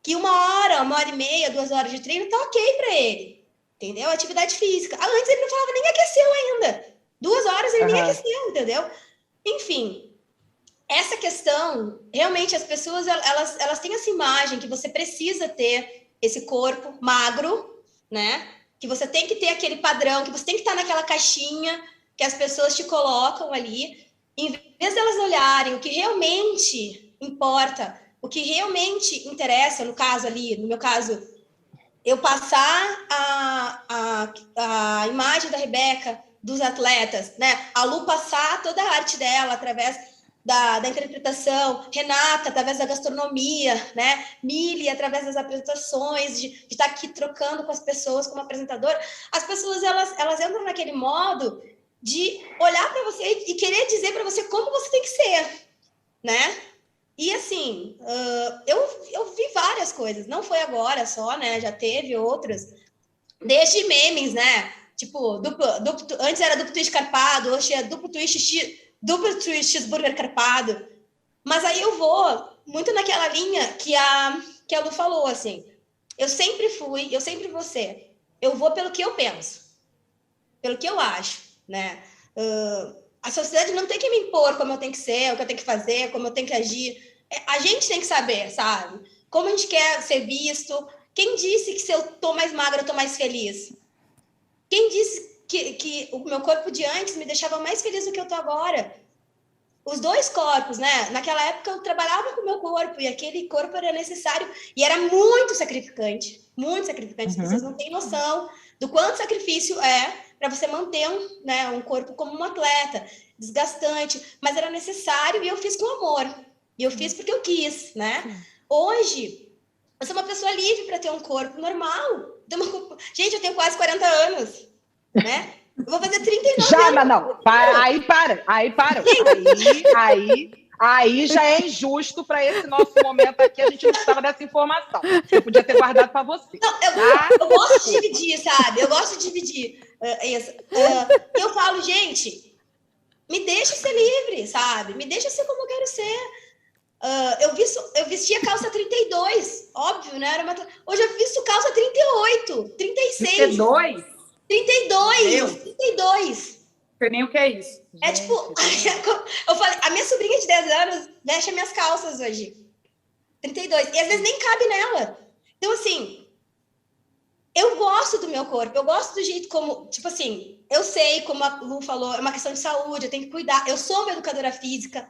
Que 1 hora e meia, 2 horas de treino tá ok para ele, entendeu? Atividade física. Antes ele não falava, nem aqueceu ainda. 2 horas ele nem aqueceu, entendeu? Enfim, essa questão, realmente as pessoas, elas têm essa imagem que você precisa ter esse corpo magro, né? Que você tem que ter aquele padrão, que você tem que estar naquela caixinha que as pessoas te colocam ali. Em vez de elas olharem o que realmente importa, o que realmente interessa, no meu caso, eu passar a imagem da Rebeca, dos atletas, né? A Lu passar toda a arte dela através da interpretação, Renata através da gastronomia, né? Mili através das apresentações, de estar aqui trocando com as pessoas como apresentador. As pessoas, elas entram naquele modo de olhar para você e querer dizer para você como você tem que ser, né? E assim, eu vi várias coisas, não foi agora só, né? Já teve outras, desde memes, né? Tipo, antes era duplo twist carpado, hoje é duplo twist cheeseburger carpado. Mas aí eu vou muito naquela linha que a Lu falou, assim. Eu sempre vou ser. Eu vou pelo que eu penso, pelo que eu acho, né? A sociedade não tem que me impor como eu tenho que ser, o que eu tenho que fazer, como eu tenho que agir. A gente tem que saber, sabe? Como a gente quer ser visto. Quem disse que se eu tô mais magra, eu tô mais feliz? Quem disse que o meu corpo de antes me deixava mais feliz do que eu tô agora? Os dois corpos, né? Naquela época eu trabalhava com o meu corpo e aquele corpo era necessário e era muito sacrificante. Muito sacrificante. As pessoas não têm noção do quanto sacrifício é para você manter um corpo como um atleta, desgastante, mas era necessário e eu fiz com amor. E eu fiz porque eu quis, né? Hoje, eu sou uma pessoa livre para ter um corpo normal. Gente, eu tenho quase 40 anos, né? Eu vou fazer 39 anos. Não. Aí para. Aí já é injusto para esse nosso momento aqui. A gente não precisava dessa informação. Eu podia ter guardado para você. Não, eu gosto de dividir, sabe? Eu gosto de dividir isso. Eu falo, gente, me deixa ser livre, sabe? Me deixa ser como eu quero ser. Eu vestia calça 32, óbvio, né? Hoje eu visto calça 38, 36. 32? 32. Não sei nem o que é isso. É tipo, eu falei, a minha sobrinha de 10 anos veste minhas calças hoje. 32. E às vezes nem cabe nela. Então, assim, eu gosto do meu corpo, eu gosto do jeito como, tipo assim, eu sei, como a Lu falou, é uma questão de saúde, eu tenho que cuidar. Eu sou uma educadora física.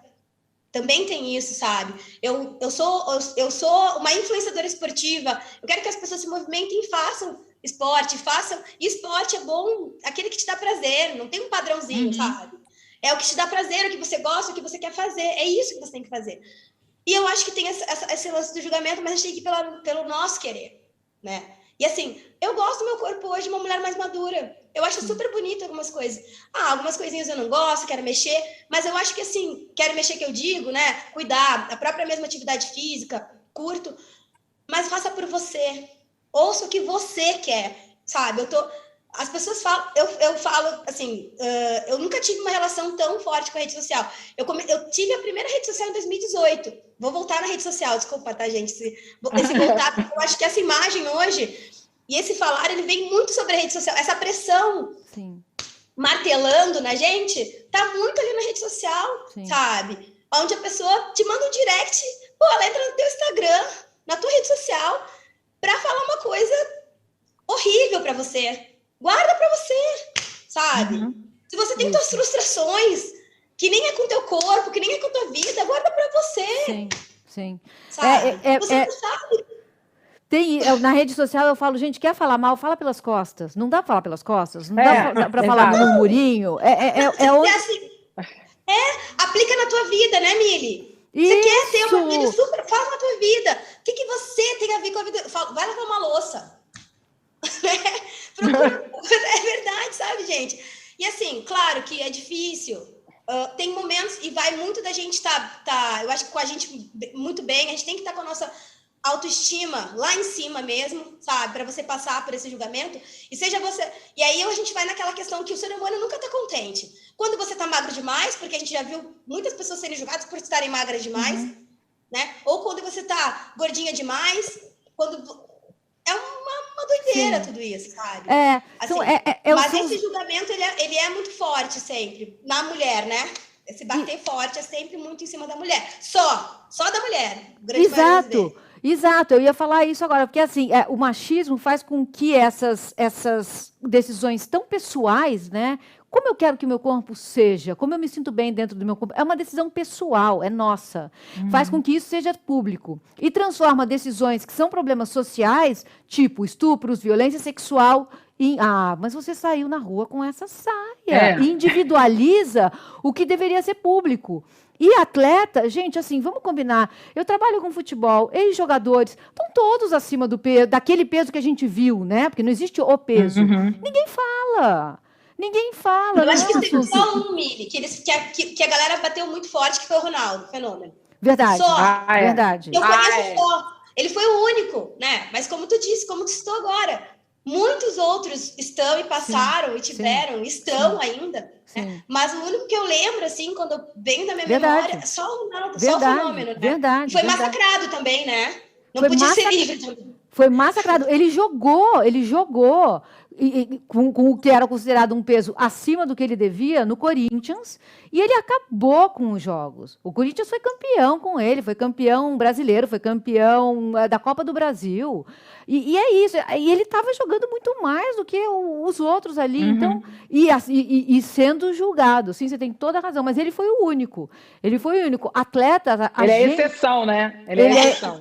Também tem isso, sabe? Eu sou uma influenciadora esportiva. Eu quero que as pessoas se movimentem e façam esporte. E esporte é bom, aquele que te dá prazer. Não tem um padrãozinho, sabe? É o que te dá prazer, o que você gosta, o que você quer fazer. É isso que você tem que fazer. E eu acho que tem esse lance do julgamento, mas a gente tem que ir pelo nosso querer, né? E assim, eu gosto do meu corpo hoje de uma mulher mais madura. Eu acho super bonito algumas coisas. Algumas coisinhas eu não gosto, quero mexer, mas eu acho que assim, quero mexer que eu digo, né? Cuidar, a própria mesma atividade física, curto, mas faça por você. Ouça o que você quer, sabe? As pessoas falam, eu falo assim, eu nunca tive uma relação tão forte com a rede social. Eu tive a primeira rede social em 2018. Vou voltar na rede social, desculpa, tá, gente? Esse voltar, porque eu acho que essa imagem hoje e esse falar, ele vem muito sobre a rede social. Essa pressão martelando na gente, tá muito ali na rede social, sabe? Onde a pessoa te manda um direct, ela entra no teu Instagram, na tua rede social, pra falar uma coisa horrível pra você. Guarda pra você, sabe? Se você tem suas frustrações, que nem é com teu corpo, que nem é com tua vida, guarda pra você. Sim. Sabe? Você não sabe. Na rede social eu falo, gente, quer falar mal, fala pelas costas. Não dá pra falar pelas costas, não dá pra falar no murmurinho. Assim, aplica na tua vida, né, Mili? Você quer ter uma vida super... Fala na tua vida. O que você tem a ver com a vida? Vai lavar uma louça. É verdade, sabe, gente? E assim, claro que é difícil. Tem momentos, e vai muito da gente eu acho que com a gente muito bem, a gente tem que estar com a nossa autoestima lá em cima mesmo, sabe? Para você passar por esse julgamento. E seja você... E aí a gente vai naquela questão que o ser humano nunca tá contente. Quando você tá magro demais, porque a gente já viu muitas pessoas serem julgadas por estarem magras demais, né? Ou quando você tá gordinha demais, é uma doideira tudo isso, sabe? Mas esse julgamento, ele é muito forte sempre, na mulher, né? Esse bater forte é sempre muito em cima da mulher. Só da mulher. Exato, eu ia falar isso agora, porque assim, o machismo faz com que essas decisões tão pessoais, né? Como eu quero que o meu corpo seja, como eu me sinto bem dentro do meu corpo, é uma decisão pessoal, é nossa. Faz com que isso seja público. E transforma decisões que são problemas sociais, tipo estupros, violência sexual, mas você saiu na rua com essa saia. Individualiza o que deveria ser público. E atleta, gente, assim, vamos combinar. Eu trabalho com futebol, ex-jogadores, estão todos acima do peso, daquele peso que a gente viu, né? Porque não existe o peso. Ninguém fala. Eu acho que tem só um, Mili, que a galera bateu muito forte, que foi o Ronaldo, fenômeno. Verdade. Verdade. Eu conheço só. Ele foi o único, né? Mas como tu disse, como tu citou agora, muitos outros estão e passaram e tiveram, estão ainda. Né? Mas o único que eu lembro, assim, quando vem da minha memória, é só o Ronaldo, só o fenômeno, né? Foi massacrado também, né? Não podia ser livre também. Foi massacrado. Ele jogou com o que era considerado um peso acima do que ele devia no Corinthians, e ele acabou com os jogos. O Corinthians foi campeão com ele, foi campeão brasileiro, foi campeão da Copa do Brasil. E é isso. E ele estava jogando muito mais do que os outros ali. Então, e sendo julgado. Sim, você tem toda a razão, mas ele foi o único. Atleta... Ele é exceção, né?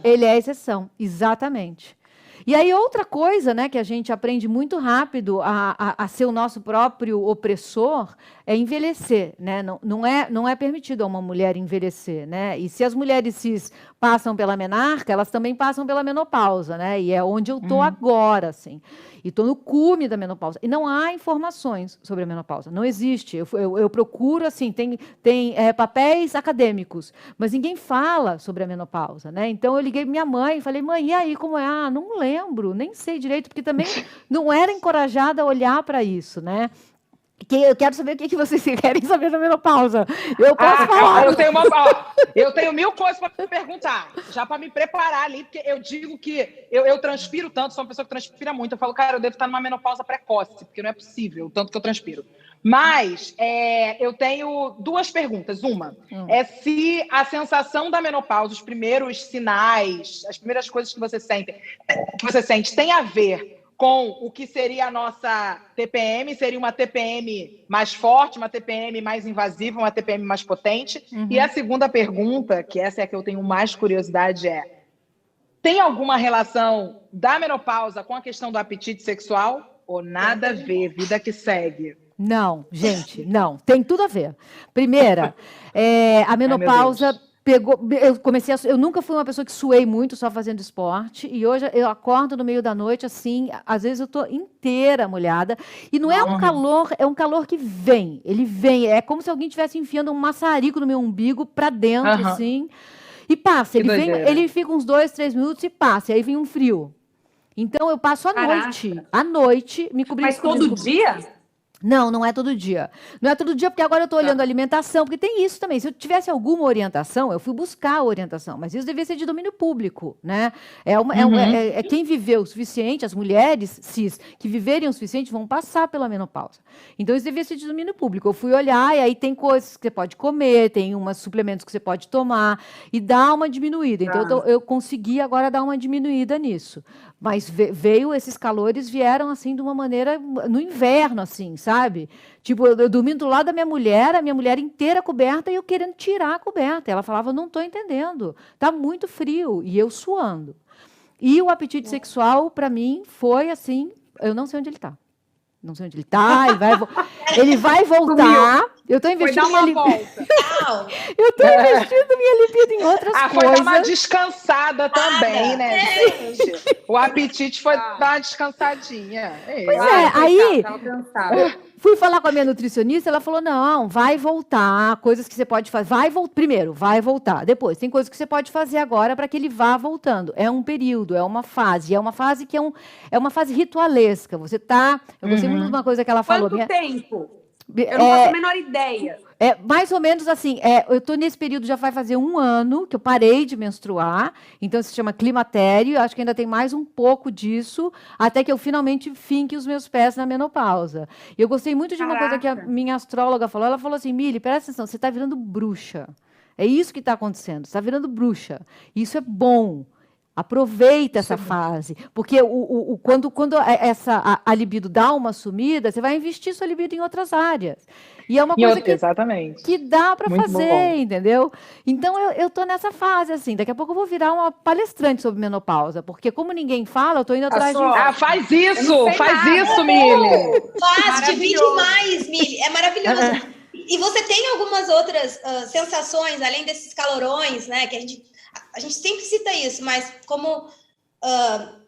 Ele é exceção, exatamente. E aí, outra coisa, né, que a gente aprende muito rápido a ser o nosso próprio opressor é envelhecer, né? Não é permitido a uma mulher envelhecer, né? E se as mulheres cis passam pela menarca, elas também passam pela menopausa, né? E é onde eu estou agora, assim. E estou no cume da menopausa. E não há informações sobre a menopausa. Não existe. Eu procuro, assim, tem papéis acadêmicos, mas ninguém fala sobre a menopausa, né? Então, eu liguei para minha mãe e falei, mãe, e aí, como é? Não lembro, nem sei direito, porque também não era encorajada a olhar para isso, né? Eu quero saber o que vocês querem saber da menopausa. Eu posso falar. Eu tenho 1000 coisas para perguntar, já para me preparar ali, porque eu digo que eu transpiro tanto, sou uma pessoa que transpira muito. Eu falo, cara, eu devo estar numa menopausa precoce, porque não é possível o tanto que eu transpiro. Mas eu tenho 2 perguntas. Uma é se a sensação da menopausa, os primeiros sinais, as primeiras coisas que você sente tem a ver com o que seria a nossa TPM, seria uma TPM mais forte, uma TPM mais invasiva, uma TPM mais potente. E a segunda pergunta, que essa é a que eu tenho mais curiosidade, é: tem alguma relação da menopausa com a questão do apetite sexual? Ou nada a ver, vida que segue? Não, gente, não. Tem tudo a ver. Primeira, a menopausa pegou. Eu nunca fui uma pessoa que suei muito só fazendo esporte. E hoje eu acordo no meio da noite, assim, às vezes eu estou inteira molhada. E não é um calor, é um calor que vem. Ele vem. É como se alguém estivesse enfiando um maçarico no meu umbigo para dentro, assim. E passa. Ele fica uns 2, 3 minutos e passa. E aí vem um frio. Então, eu passo à noite, me cobrindo. Mas todo dia? Não, não é todo dia. Não é todo dia, porque agora eu estou olhando a alimentação, porque tem isso também. Se eu tivesse alguma orientação, eu fui buscar a orientação, mas isso devia ser de domínio público, né? Quem viveu o suficiente, as mulheres cis que viverem o suficiente vão passar pela menopausa. Então, isso devia ser de domínio público. Eu fui olhar e aí tem coisas que você pode comer, tem umas suplementos que você pode tomar e dá uma diminuída. Então, eu consegui agora dar uma diminuída nisso. Mas esses calores vieram assim de uma maneira no inverno, assim, sabe? Tipo, eu dormindo do lado da minha mulher, a minha mulher inteira coberta e eu querendo tirar a coberta. Ela falava, não estou entendendo, tá muito frio, e eu suando. E o apetite sexual, para mim, foi assim, eu não sei onde ele está. Não sei onde ele está, ele vai voltar. Eu estou investindo eu estou investindo minha libido em outras coisas. Foi dar uma descansada também, né, gente? O apetite foi dar uma descansadinha. Pois aí fui falar com a minha nutricionista, ela falou, não, vai voltar, coisas que você pode fazer. Primeiro, vai voltar. Depois, tem coisas que você pode fazer agora para que ele vá voltando. É um período, é uma fase que é uma fase ritualesca. Você tá... Eu gostei muito de uma coisa que ela falou. Quanto tempo? Eu não faço a menor ideia. Mais ou menos assim, eu estou nesse período, já vai fazer 1 ano que eu parei de menstruar, então se chama climatério, acho que ainda tem mais um pouco disso, até que eu finalmente finque os meus pés na menopausa. E eu gostei muito de uma coisa que a minha astróloga falou, ela falou assim, Mili, presta atenção, você está virando bruxa. É isso que está acontecendo, você está virando bruxa. Isso é bom. Aproveita essa fase, porque quando a libido dá uma sumida, você vai investir sua libido em outras áreas. E é uma coisa que dá para fazer, entendeu? Então, eu estou nessa fase, assim. Daqui a pouco eu vou virar uma palestrante sobre menopausa, porque como ninguém fala, eu estou indo atrás de... Faz isso, Mili! Divide mais, Mili. É maravilhoso. E você tem algumas outras sensações, além desses calorões, né, que a gente sempre cita isso, mas como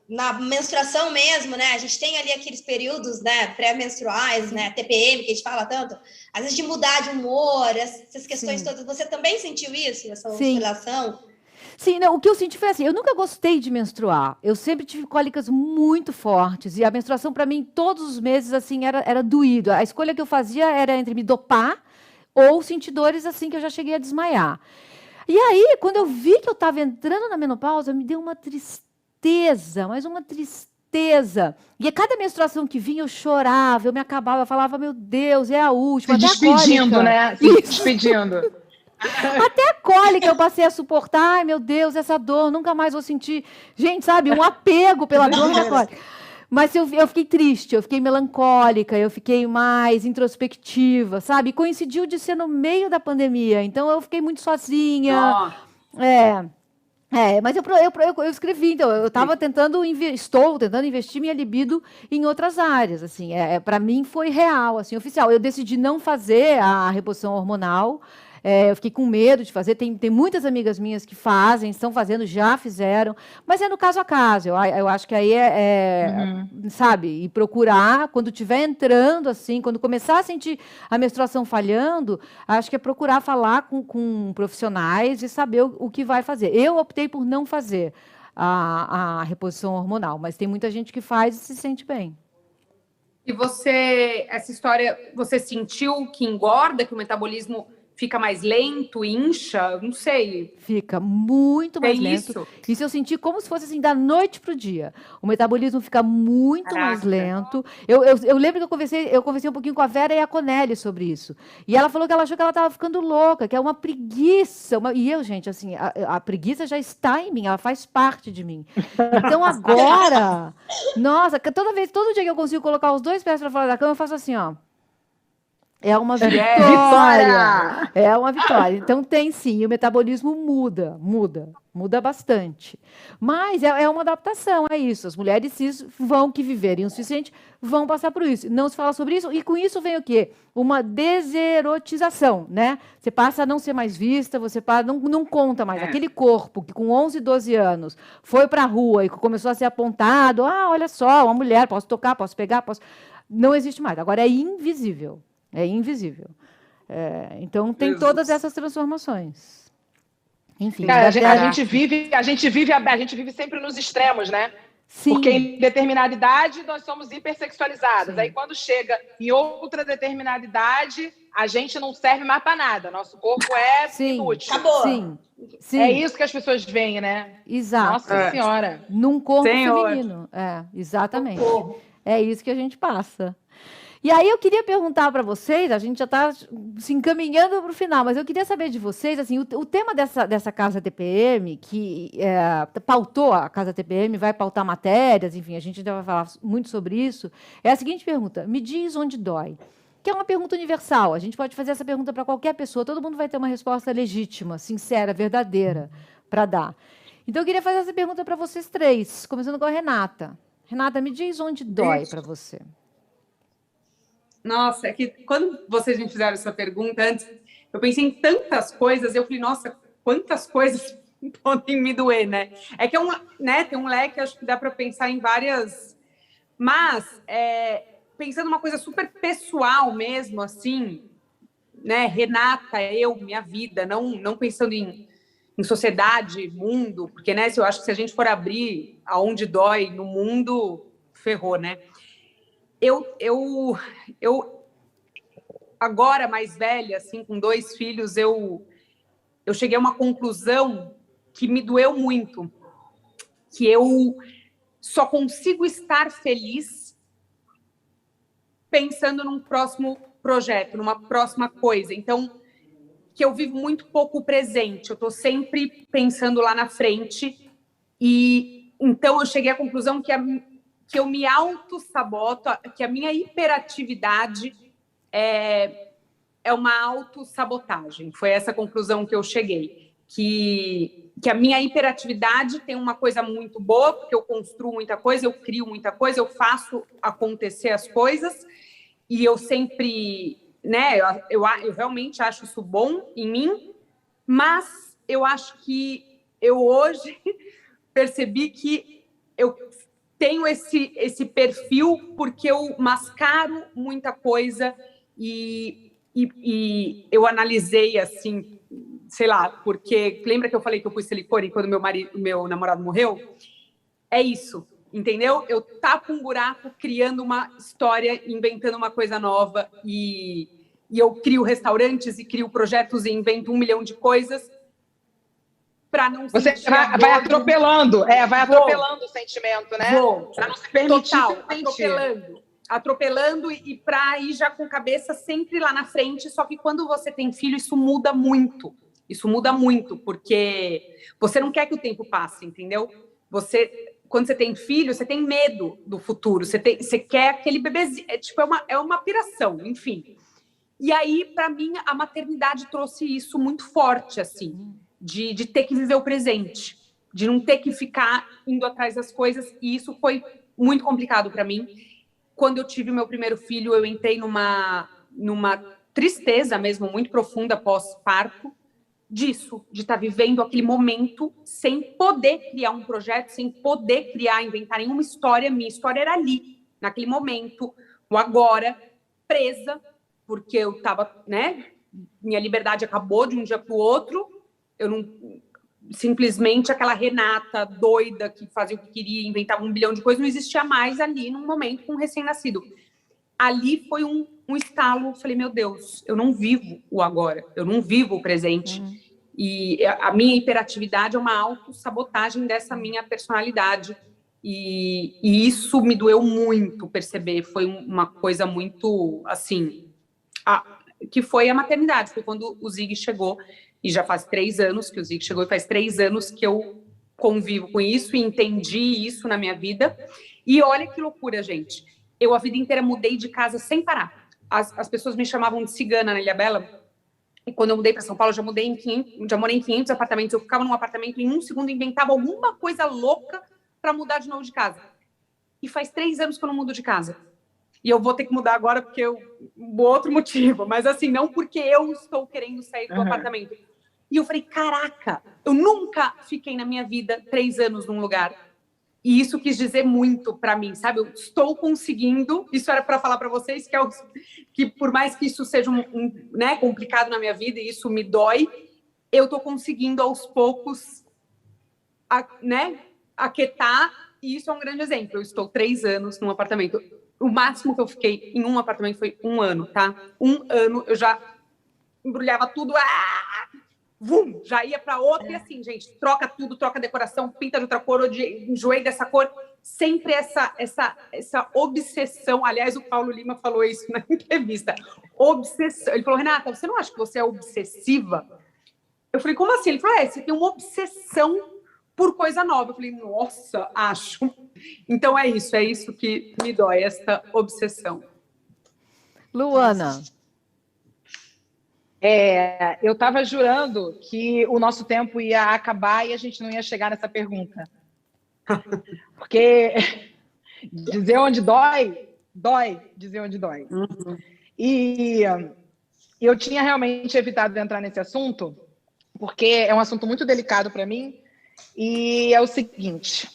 na menstruação mesmo, né? A gente tem ali aqueles períodos, né, pré-menstruais, né, TPM, que a gente fala tanto, às vezes de mudar de humor, essas questões todas. Você também sentiu isso, essa oscilação? Sim, não, o que eu senti foi assim, eu nunca gostei de menstruar. Eu sempre tive cólicas muito fortes. E a menstruação, para mim, todos os meses, assim, era doído. A escolha que eu fazia era entre me dopar ou sentir dores, assim, que eu já cheguei a desmaiar. E aí, quando eu vi que eu estava entrando na menopausa, me deu uma tristeza, mas uma tristeza. E a cada menstruação que vinha, eu chorava, eu me acabava, eu falava, meu Deus, é a última. Se despedindo, né? Se despedindo. Até a cólica eu passei a suportar. Ai, meu Deus, essa dor, nunca mais vou sentir. Gente, sabe, um apego pela dor da cólica. Mas eu fiquei triste, eu fiquei melancólica, eu fiquei mais introspectiva, sabe? Coincidiu de ser no meio da pandemia, então eu fiquei muito sozinha. Mas eu escrevi, então, estou tentando investir minha libido em outras áreas, assim, para mim foi real, assim, oficial. Eu decidi não fazer a reposição hormonal. Eu fiquei com medo de fazer. Tem muitas amigas minhas que fazem, estão fazendo, já fizeram, mas é no caso a caso. Eu acho que aí sabe, e procurar, quando estiver entrando, assim, quando começar a sentir a menstruação falhando, acho que é procurar falar com profissionais e saber o que vai fazer. Eu optei por não fazer a reposição hormonal, mas tem muita gente que faz e se sente bem. E essa história, você sentiu que engorda, que o metabolismo fica mais lento, incha, não sei. Fica muito mais lento. Isso? Isso eu senti como se fosse assim, da noite pro dia. O metabolismo fica muito mais Caraca. lento. Eu lembro que eu conversei um pouquinho com a Vera e a Conelli sobre isso. E ela falou que ela achou que ela estava ficando louca, que é uma preguiça. E eu, gente, assim, a preguiça já está em mim, ela faz parte de mim. Então agora, nossa, todo dia que eu consigo colocar os 2 pés para fora da cama, eu faço assim, ó. É uma vitória. É uma vitória. Então tem sim, o metabolismo muda bastante. Mas é uma adaptação, é isso. As mulheres cis que viverem o suficiente vão passar por isso. Não se fala sobre isso, e com isso vem o quê? Uma deserotização, né? Você passa a não ser mais vista, você não conta mais. Aquele corpo que com 11, 12 anos foi para a rua e começou a ser apontado, olha só, uma mulher, posso tocar, posso pegar, posso... Não existe mais. Agora é invisível. É invisível. Então, tem todas essas transformações. Enfim. Cara, a gente vive sempre nos extremos, né? Sim. Porque em determinada idade nós somos hipersexualizadas. Sim. Aí quando chega em outra determinada idade, a gente não serve mais para nada. Nosso corpo é inútil. Acabou. Sim. É isso que as pessoas veem, né? Exato. Nossa Senhora. Num corpo feminino. Exatamente. É isso que a gente passa. E aí eu queria perguntar para vocês, a gente já está se encaminhando para o final, mas eu queria saber de vocês, assim, o tema dessa Casa TPM, que pautou a Casa TPM, vai pautar matérias, enfim, a gente ainda vai falar muito sobre isso, é a seguinte pergunta: me diz onde dói. Que é uma pergunta universal, a gente pode fazer essa pergunta para qualquer pessoa, todo mundo vai ter uma resposta legítima, sincera, verdadeira para dar. Então eu queria fazer essa pergunta para vocês 3, começando com a Renata. Renata, me diz onde dói para você. Nossa, é que quando vocês me fizeram essa pergunta antes, eu pensei em tantas coisas, eu falei, nossa, quantas coisas podem me doer, né? É que tem um leque, acho que dá para pensar em várias, mas pensando uma coisa super pessoal mesmo, assim, né? Renata, minha vida, não pensando em sociedade, mundo, porque, né, eu acho que se a gente for abrir aonde dói no mundo, ferrou, né? Eu agora mais velha, assim, com 2 filhos, eu cheguei a uma conclusão que me doeu muito, que eu só consigo estar feliz pensando num próximo projeto, numa próxima coisa. Então, que eu vivo muito pouco o presente, eu estou sempre pensando lá na frente, e então eu cheguei à conclusão que eu me auto-saboto, que a minha hiperatividade é uma autossabotagem. Foi essa conclusão que eu cheguei. Que a minha hiperatividade tem uma coisa muito boa, porque eu construo muita coisa, eu crio muita coisa, eu faço acontecer as coisas, e eu sempre, né, eu realmente acho isso bom em mim, mas eu acho que eu hoje percebi que eu tenho esse perfil porque eu mascaro muita coisa e eu analisei assim, sei lá, porque lembra que eu falei que eu pus silicone quando meu namorado morreu? É isso, entendeu? Eu tapo um buraco criando uma história, inventando uma coisa nova, e eu crio restaurantes e crio projetos e invento 1 milhão de coisas para não você vai atropelando, vai atropelando o sentimento, né? Para não se permitir atropelando e para ir já com a cabeça sempre lá na frente. Só que quando você tem filho, isso muda muito, porque você não quer que o tempo passe, entendeu? Quando você tem filho, você tem medo do futuro, você quer aquele bebezinho, é uma piração, enfim. E aí, para mim, a maternidade trouxe isso muito forte, assim, de ter que viver o presente, de não ter que ficar indo atrás das coisas, e isso foi muito complicado para mim. Quando eu tive meu primeiro filho, eu entrei numa tristeza mesmo, muito profunda pós-parto, disso, de estar vivendo aquele momento sem poder criar um projeto, sem poder inventar nenhuma história. Minha história era ali, naquele momento, o agora, presa, porque eu estava, né, minha liberdade acabou de um dia para o outro. Eu não, simplesmente aquela Renata doida que fazia o que queria, inventava 1 bilhão de coisas, não existia mais ali num momento com um recém-nascido. Ali foi um um estalo, falei, meu Deus, eu não vivo o agora, eu não vivo o presente. E a minha hiperatividade é uma autossabotagem dessa minha personalidade. E isso me doeu muito perceber, foi uma coisa muito, assim, que foi a maternidade, foi quando o Zig chegou, e já faz 3 anos que o Zig chegou, e faz 3 anos que eu convivo com isso e entendi isso na minha vida. E olha que loucura, gente. Eu a vida inteira mudei de casa sem parar. As pessoas me chamavam de cigana na Ilhabela. E quando eu mudei para São Paulo, já morei em 500 apartamentos. Eu ficava num apartamento e em um segundo inventava alguma coisa louca para mudar de novo de casa. E faz 3 anos que eu não mudo de casa. E eu vou ter que mudar agora porque outro motivo. Mas assim, não porque eu estou querendo sair do apartamento. E eu falei, caraca, eu nunca fiquei na minha vida 3 anos num lugar. E isso quis dizer muito para mim, sabe? Eu estou conseguindo, isso era para falar para vocês, que por mais que isso seja né, complicado na minha vida, e isso me dói, eu estou conseguindo aos poucos, né, aquietar, e isso é um grande exemplo. Eu estou 3 anos num apartamento. O máximo que eu fiquei em um apartamento foi 1 ano, tá? 1 ano eu já embrulhava tudo, vum, já ia para outra, e assim, gente, troca tudo, troca a decoração, pinta de outra cor, enjoei dessa cor, sempre essa obsessão. Aliás, o Paulo Lima falou isso na entrevista, obsessão. Ele falou, Renata, você não acha que você é obsessiva? Eu falei, como assim? Ele falou, você tem uma obsessão por coisa nova. Eu falei, nossa, acho. Então é isso que me dói, esta obsessão. Luana. Eu estava jurando que o nosso tempo ia acabar e a gente não ia chegar nessa pergunta. Porque dizer onde dói, dizer onde dói. E eu tinha realmente evitado de entrar nesse assunto, porque é um assunto muito delicado para mim, e é o seguinte,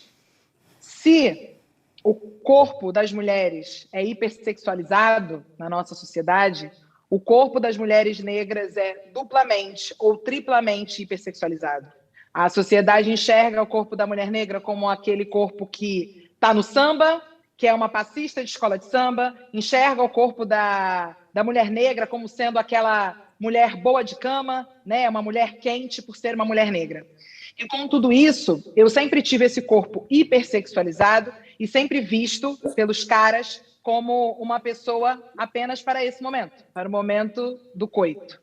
se o corpo das mulheres é hipersexualizado na nossa sociedade, o corpo das mulheres negras é duplamente ou triplamente hipersexualizado. A sociedade enxerga o corpo da mulher negra como aquele corpo que está no samba, que é uma passista de escola de samba, enxerga o corpo da mulher negra como sendo aquela mulher boa de cama, né? Uma mulher quente por ser uma mulher negra. E com tudo isso, eu sempre tive esse corpo hipersexualizado e sempre visto pelos caras como uma pessoa apenas para esse momento, para o momento do coito.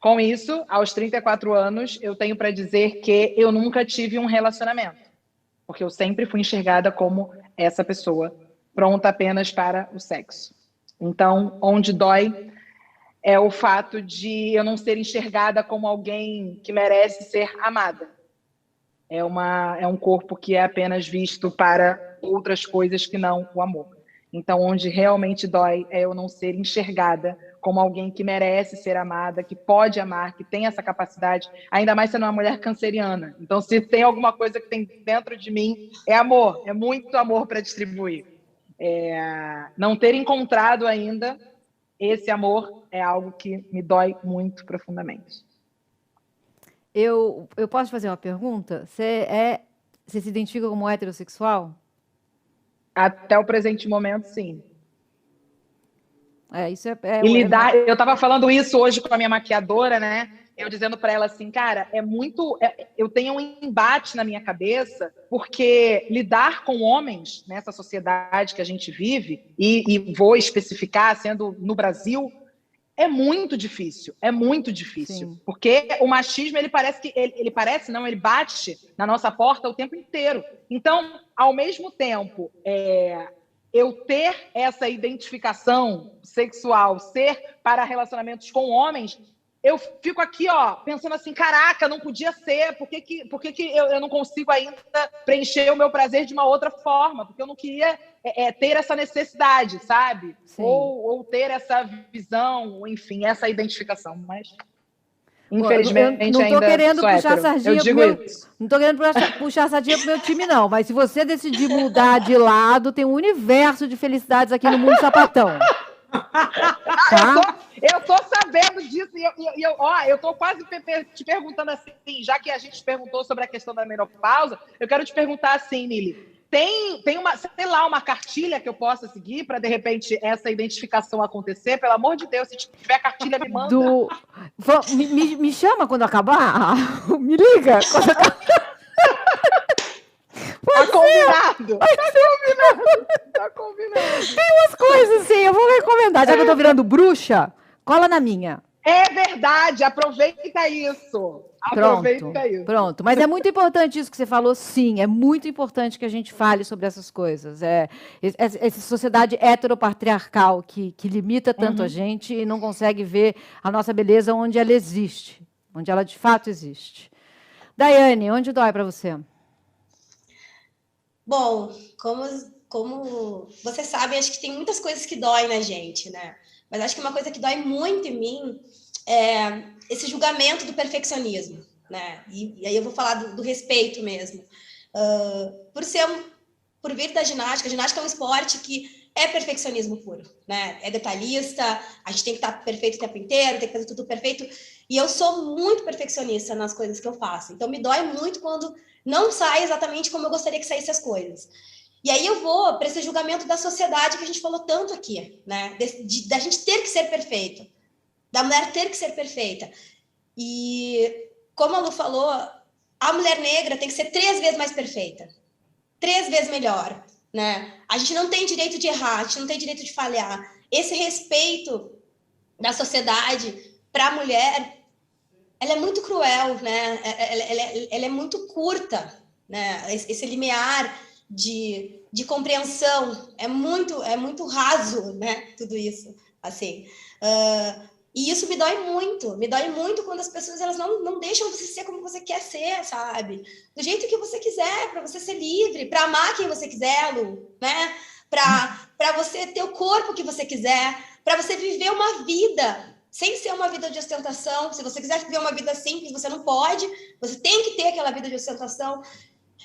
Com isso, aos 34 anos, eu tenho para dizer que eu nunca tive um relacionamento, porque eu sempre fui enxergada como essa pessoa, pronta apenas para o sexo. Então, onde dói é o fato de eu não ser enxergada como alguém que merece ser amada. É um corpo que é apenas visto para outras coisas que não o amor. Então, onde realmente dói é eu não ser enxergada como alguém que merece ser amada, que pode amar, que tem essa capacidade, ainda mais sendo uma mulher canceriana. Então, se tem alguma coisa que tem dentro de mim, é amor, é muito amor para distribuir. Não ter encontrado ainda esse amor é algo que me dói muito profundamente. Eu posso fazer uma pergunta? Você se identifica como heterossexual? Até o presente momento, sim. Isso eu estava falando isso hoje com a minha maquiadora, né? Eu dizendo para ela assim, cara, eu tenho um embate na minha cabeça, porque lidar com homens nessa sociedade que a gente vive, e vou especificar, sendo no Brasil, é muito difícil, Sim. porque o machismo, ele bate na nossa porta o tempo inteiro. Então, ao mesmo tempo, eu ter essa identificação sexual, ser para relacionamentos com homens, eu fico aqui, pensando assim, caraca, não podia ser, por que eu não consigo ainda preencher o meu prazer de uma outra forma? Porque eu não queria ter essa necessidade, sabe? Ou ter essa visão, enfim, essa identificação, mas infelizmente eu não tô ainda querendo sou puxar hétero. sardinha Eu digo isso. Não tô querendo puxar sardinha pro meu time, não, mas se você decidir mudar de lado, tem um universo de felicidades aqui no Mundo Sapatão. Tá? Eu tô sabendo disso e eu tô quase te perguntando assim, já que a gente perguntou sobre a questão da menopausa, eu quero te perguntar assim, Nili, tem uma, sei lá, uma cartilha que eu possa seguir para, de repente, essa identificação acontecer? Pelo amor de Deus, se tiver cartilha, me manda. Me chama quando acabar. Me liga. Quando acabar. Tá combinado. Tá combinado. Tem umas coisas assim, eu vou recomendar. Já que eu tô virando bruxa, cola na minha. É verdade, aproveita isso. Aproveita isso. Pronto. Mas é muito importante isso que você falou, sim. É muito importante que a gente fale sobre essas coisas. Essa sociedade heteropatriarcal que limita tanto a gente e não consegue ver a nossa beleza onde ela existe, onde ela de fato existe. Daiane, onde dói para você? Bom, como vocês sabem, acho que tem muitas coisas que doem na gente, né? Mas acho que uma coisa que dói muito em mim é esse julgamento do perfeccionismo, né? E aí eu vou falar do respeito mesmo. Por vir da ginástica, a ginástica é um esporte que é perfeccionismo puro, né? É detalhista, a gente tem que estar perfeito o tempo inteiro, tem que fazer tudo perfeito. E eu sou muito perfeccionista nas coisas que eu faço. Então, me dói muito quando não sai exatamente como eu gostaria que saísse as coisas. E aí eu vou para esse julgamento da sociedade que a gente falou tanto aqui, né? Da gente ter que ser perfeito, da mulher ter que ser perfeita. E, como a Lu falou, a mulher negra tem que ser 3 vezes mais perfeita, 3 vezes melhor, né? A gente não tem direito de errar, a gente não tem direito de falhar. Esse respeito da sociedade para a mulher, ela é muito cruel, né? Ela é muito curta, né? Esse limiar de compreensão é muito raso, né? Tudo isso, assim. E isso me dói muito quando as pessoas elas não deixam você ser como você quer ser, sabe? Do jeito que você quiser, para você ser livre, para amar quem você quiser, Lu, né? Para você ter o corpo que você quiser, para você viver uma vida sem ser uma vida de ostentação. Se você quiser viver uma vida simples, você não pode, você tem que ter aquela vida de ostentação.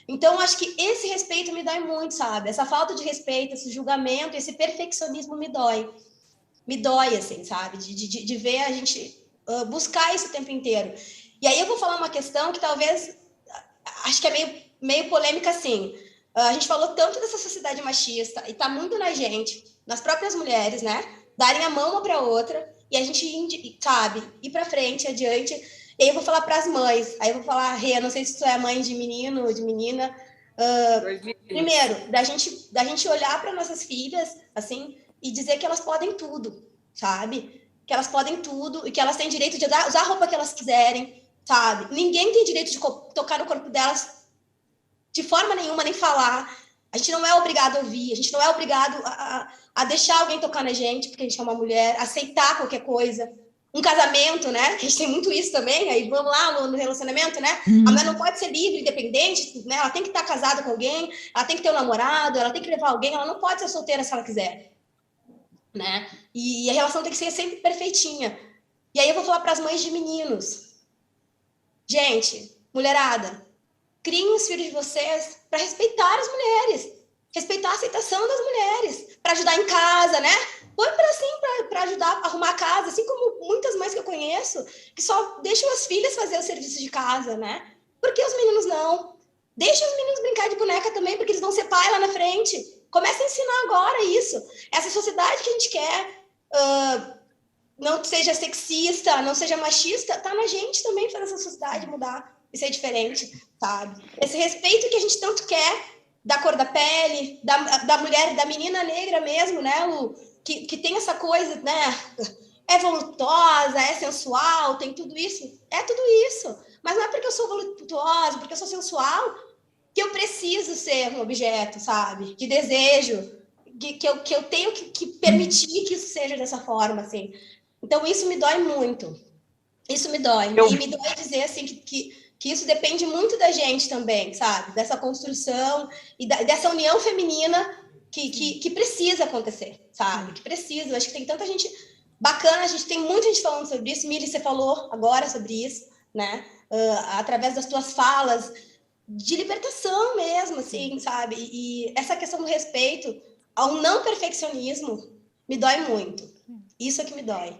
Então, acho que esse respeito me dói muito, sabe? Essa falta de respeito, esse julgamento, esse perfeccionismo me dói. Me dói, assim, sabe? De ver a gente buscar isso o tempo inteiro. E aí eu vou falar uma questão que talvez, acho que é meio polêmica, assim. A gente falou tanto dessa sociedade machista, e tá muito na gente, nas próprias mulheres, né? Darem a mão uma para outra, e a gente, sabe, ir para frente, adiante. E aí eu vou falar para as mães. Aí eu vou falar, Rê, não sei se tu é mãe de menino ou de menina. Primeiro, da gente olhar para nossas filhas, assim, e dizer que elas podem tudo, sabe? Que elas podem tudo e que elas têm direito de usar a roupa que elas quiserem, sabe? Ninguém tem direito de tocar no corpo delas de forma nenhuma, nem falar. A gente não é obrigado a ouvir, a gente não é obrigado a deixar alguém tocar na gente, porque a gente é uma mulher, aceitar qualquer coisa. Um casamento, né? A gente tem muito isso também, aí vamos lá no relacionamento, né? A mulher não pode ser livre, independente, né? Ela tem que estar casada com alguém, ela tem que ter um namorado, ela tem que levar alguém, ela não pode ser solteira se ela quiser, né? E a relação tem que ser sempre perfeitinha. E aí eu vou falar para as mães de meninos. Gente, mulherada, criem os filhos de vocês para respeitar as mulheres, respeitar a aceitação das mulheres, para ajudar em casa, né? Põe para ajudar a arrumar a casa, assim como muitas mães que eu conheço, que só deixam as filhas fazer o serviço de casa, né? Por que os meninos não? Deixa os meninos brincar de boneca também, porque eles vão ser pai lá na frente. Começa a ensinar agora isso. Essa sociedade que a gente quer, não seja sexista, não seja machista, tá na gente também fazer essa sociedade mudar e ser diferente, sabe? Esse respeito que a gente tanto quer da cor da pele, da mulher, da menina negra mesmo, né, Lu? Que tem essa coisa, né? É voluptuosa, é sensual, tem tudo isso. É tudo isso. Mas não é porque eu sou voluptuosa, porque eu sou sensual, que eu preciso ser um objeto, sabe? De desejo, que eu tenho que permitir que isso seja dessa forma, assim. Então, isso me dói muito. Isso me dói. E me dói dizer, assim, que isso depende muito da gente também, sabe? Dessa construção e dessa união feminina que precisa acontecer, sabe? Que precisa. Eu acho que tem tanta gente bacana, a gente tem muita gente falando sobre isso. Mili, você falou agora sobre isso, né? Através das tuas falas, de libertação mesmo, assim, sabe? E essa questão do respeito ao não perfeccionismo me dói muito. Isso é que me dói.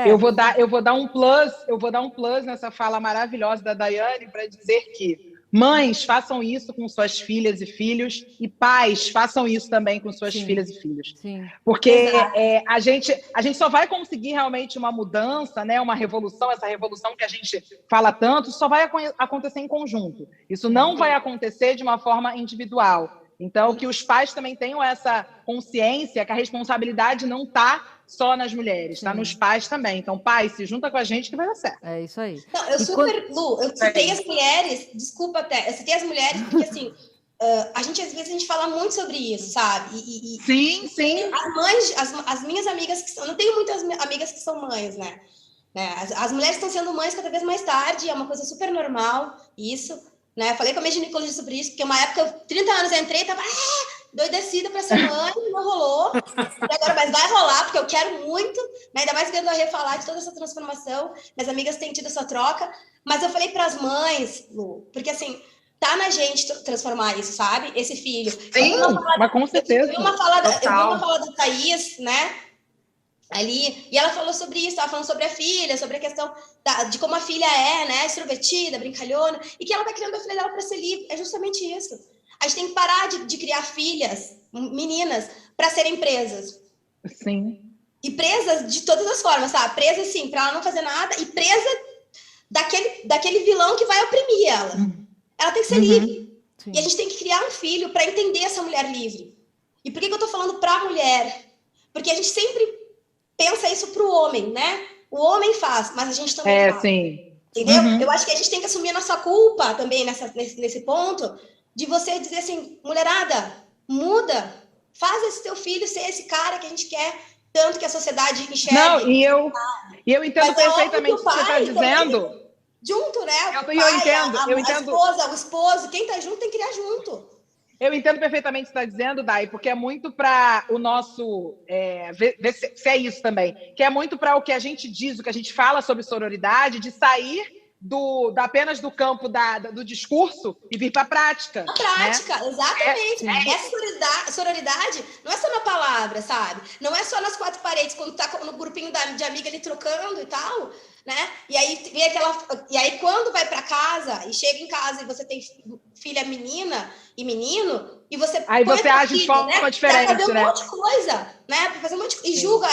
Eu vou dar um plus nessa fala maravilhosa da Daiane para dizer que Mães, façam isso com suas filhas e filhos, e pais, façam isso também com suas Sim. filhas e filhos. Sim. Porque a gente só vai conseguir realmente uma mudança, né, uma revolução, essa revolução que a gente fala tanto, só vai acontecer em conjunto. Isso não vai acontecer de uma forma individual. Então, que os pais também tenham essa consciência que a responsabilidade não está só nas mulheres, está nos pais também. Então, pai, se junta com a gente que vai dar certo. É isso aí. Não, Lu, eu citei as mulheres, desculpa até, eu citei as mulheres porque, assim, às vezes, a gente fala muito sobre isso, sabe? Sim. As mães, as minhas amigas, eu não tenho muitas amigas que são mães, né? As mulheres estão sendo mães cada vez mais tarde, é uma coisa super normal, isso, né? Falei com a minha ginecologista sobre isso, porque uma época, 30 anos, eu entrei e tava doidecida para ser mãe, não rolou. E agora, mas vai rolar, porque eu quero muito, né? Ainda mais vendo a Rê falar de toda essa transformação. Minhas amigas têm tido essa troca. Mas eu falei para as mães, Lu, porque assim, tá na gente transformar isso, sabe? Esse filho. Sim, mas com certeza. Eu vi uma fala da Thaís, né? Ali, e ela falou sobre isso, ela falando sobre a filha, sobre a questão de como a filha é, né? Extrovertida, brincalhona, e que ela tá criando a filha dela para ser livre. É justamente isso. A gente tem que parar de criar filhas, meninas, para serem presas. Sim. E presas de todas as formas, sabe? Presa, sim, para ela não fazer nada, e presa daquele vilão que vai oprimir ela. Ela tem que ser livre. Sim. E a gente tem que criar um filho para entender essa mulher livre. E por que eu tô falando para a mulher? Porque a gente sempre pensa isso para o homem, né? O homem faz, mas a gente também faz. Sim. Entendeu? Eu acho que a gente tem que assumir a nossa culpa também nesse ponto, de você dizer assim, mulherada, muda, faz esse teu filho ser esse cara que a gente quer tanto que a sociedade enxergue. Não, e eu entendo perfeitamente o que você está dizendo. Junto, né? Eu entendo. A esposa, o esposo, quem tá junto tem que criar junto. Eu entendo perfeitamente o que você está dizendo, Dai, porque é muito para o nosso... ver se é isso também. Que é muito para o que a gente diz, o que a gente fala sobre sororidade, de sair apenas do campo do discurso e vir para a prática. A prática, né? Exatamente. Essa sororidade não é só na palavra, sabe? Não é só nas quatro paredes, quando tá no grupinho de amiga ali trocando e tal, né? E aí quando vai para casa e chega em casa e você tem filha menina e menino, e você aí você age de forma diferente, pra fazer um né? monte de coisa, né? Pra fazer um monte de... E julga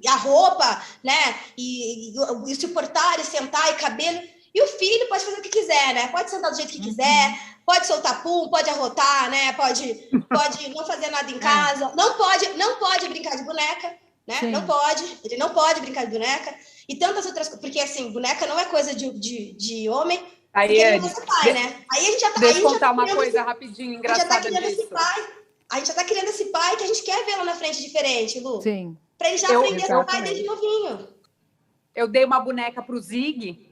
a roupa, né? E se portar, e sentar, e cabelo... E o filho pode fazer o que quiser, né? Pode sentar do jeito que quiser, pode soltar pum, pode arrotar, né? Pode não fazer nada em casa. Não pode brincar de boneca, né? Sim. Ele não pode brincar de boneca. E tantas outras coisas. Porque, assim, boneca não é coisa de homem. Aí, Anne, você pai, né? Aí a gente já tá... Deixa eu contar uma coisa rapidinho, engraçada disso. A gente já tá criando esse pai que a gente quer ver lá na frente diferente, Lu. Sim. Pra ele já aprender a ser pai desde novinho. Eu dei uma boneca pro Zig...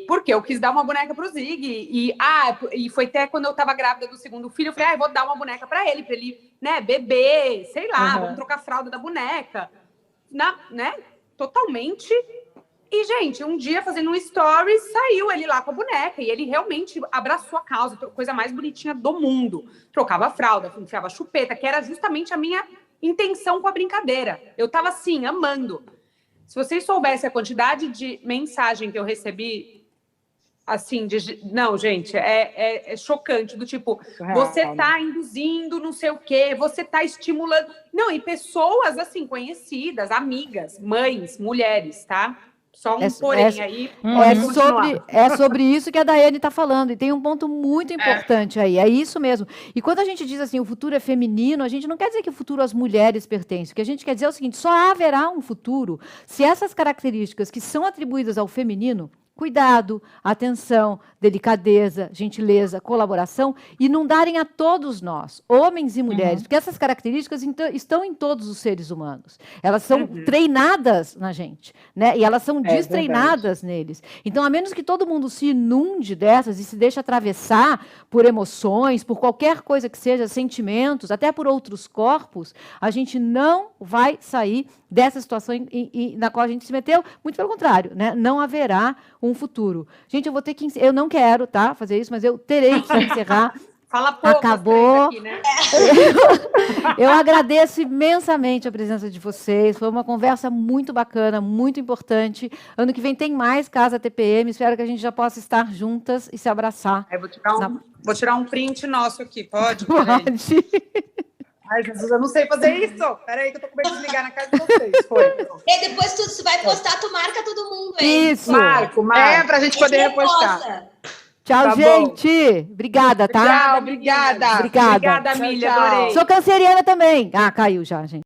Porque eu quis dar uma boneca pro Zig. E foi até quando eu tava grávida do segundo filho, eu falei, eu vou dar uma boneca pra ele, né, beber, sei lá, vamos trocar a fralda da boneca. Né? Totalmente. E, gente, um dia fazendo um story, saiu ele lá com a boneca. E ele realmente abraçou a causa, coisa mais bonitinha do mundo. Trocava a fralda, enfiava a chupeta, que era justamente a minha intenção com a brincadeira. Eu tava, assim, amando. Se vocês soubessem a quantidade de mensagem que eu recebi, assim, não, gente, é chocante, do tipo, você tá induzindo não sei o quê, você tá estimulando... Não, e pessoas, assim, conhecidas, amigas, mães, mulheres, tá? Só um porém aí. É sobre isso que a Daiane está falando. E tem um ponto muito importante aí. É isso mesmo. E quando a gente diz assim, o futuro é feminino, a gente não quer dizer que o futuro às mulheres pertence. O que a gente quer dizer é o seguinte, só haverá um futuro se essas características que são atribuídas ao feminino, cuidado, atenção, delicadeza, gentileza, colaboração, inundarem a todos nós, homens e mulheres, porque essas características estão em todos os seres humanos. Elas são treinadas na gente, né? E elas são destreinadas neles. Então, a menos que todo mundo se inunde dessas e se deixe atravessar por emoções, por qualquer coisa que seja, sentimentos, até por outros corpos, a gente não vai sair dessa situação na qual a gente se meteu. Muito pelo contrário, né? Não haverá um futuro. Gente, eu não quero, tá, fazer isso, mas eu terei que encerrar Fala pouco Acabou. aqui, né? Eu agradeço imensamente a presença de vocês. Foi uma conversa muito bacana, muito importante. Ano que vem tem mais Casa TPM. Espero que a gente já possa estar juntas e se abraçar. Eu vou tirar um print nosso aqui, pode? Peraí. Pode. Ai, Jesus, eu não sei fazer isso. Peraí, que eu tô com medo de desligar na cara de vocês. Foi. E depois tu vai postar, tu marca todo mundo, hein? Isso. Marco. Pra gente poder repostar. Reposta. Tchau, Tá bom. gente. Obrigada, tá? Obrigada. Obrigada. Obrigada, Milha. Tchau, tchau. Adorei. Sou canceriana também. Ah, caiu já, gente.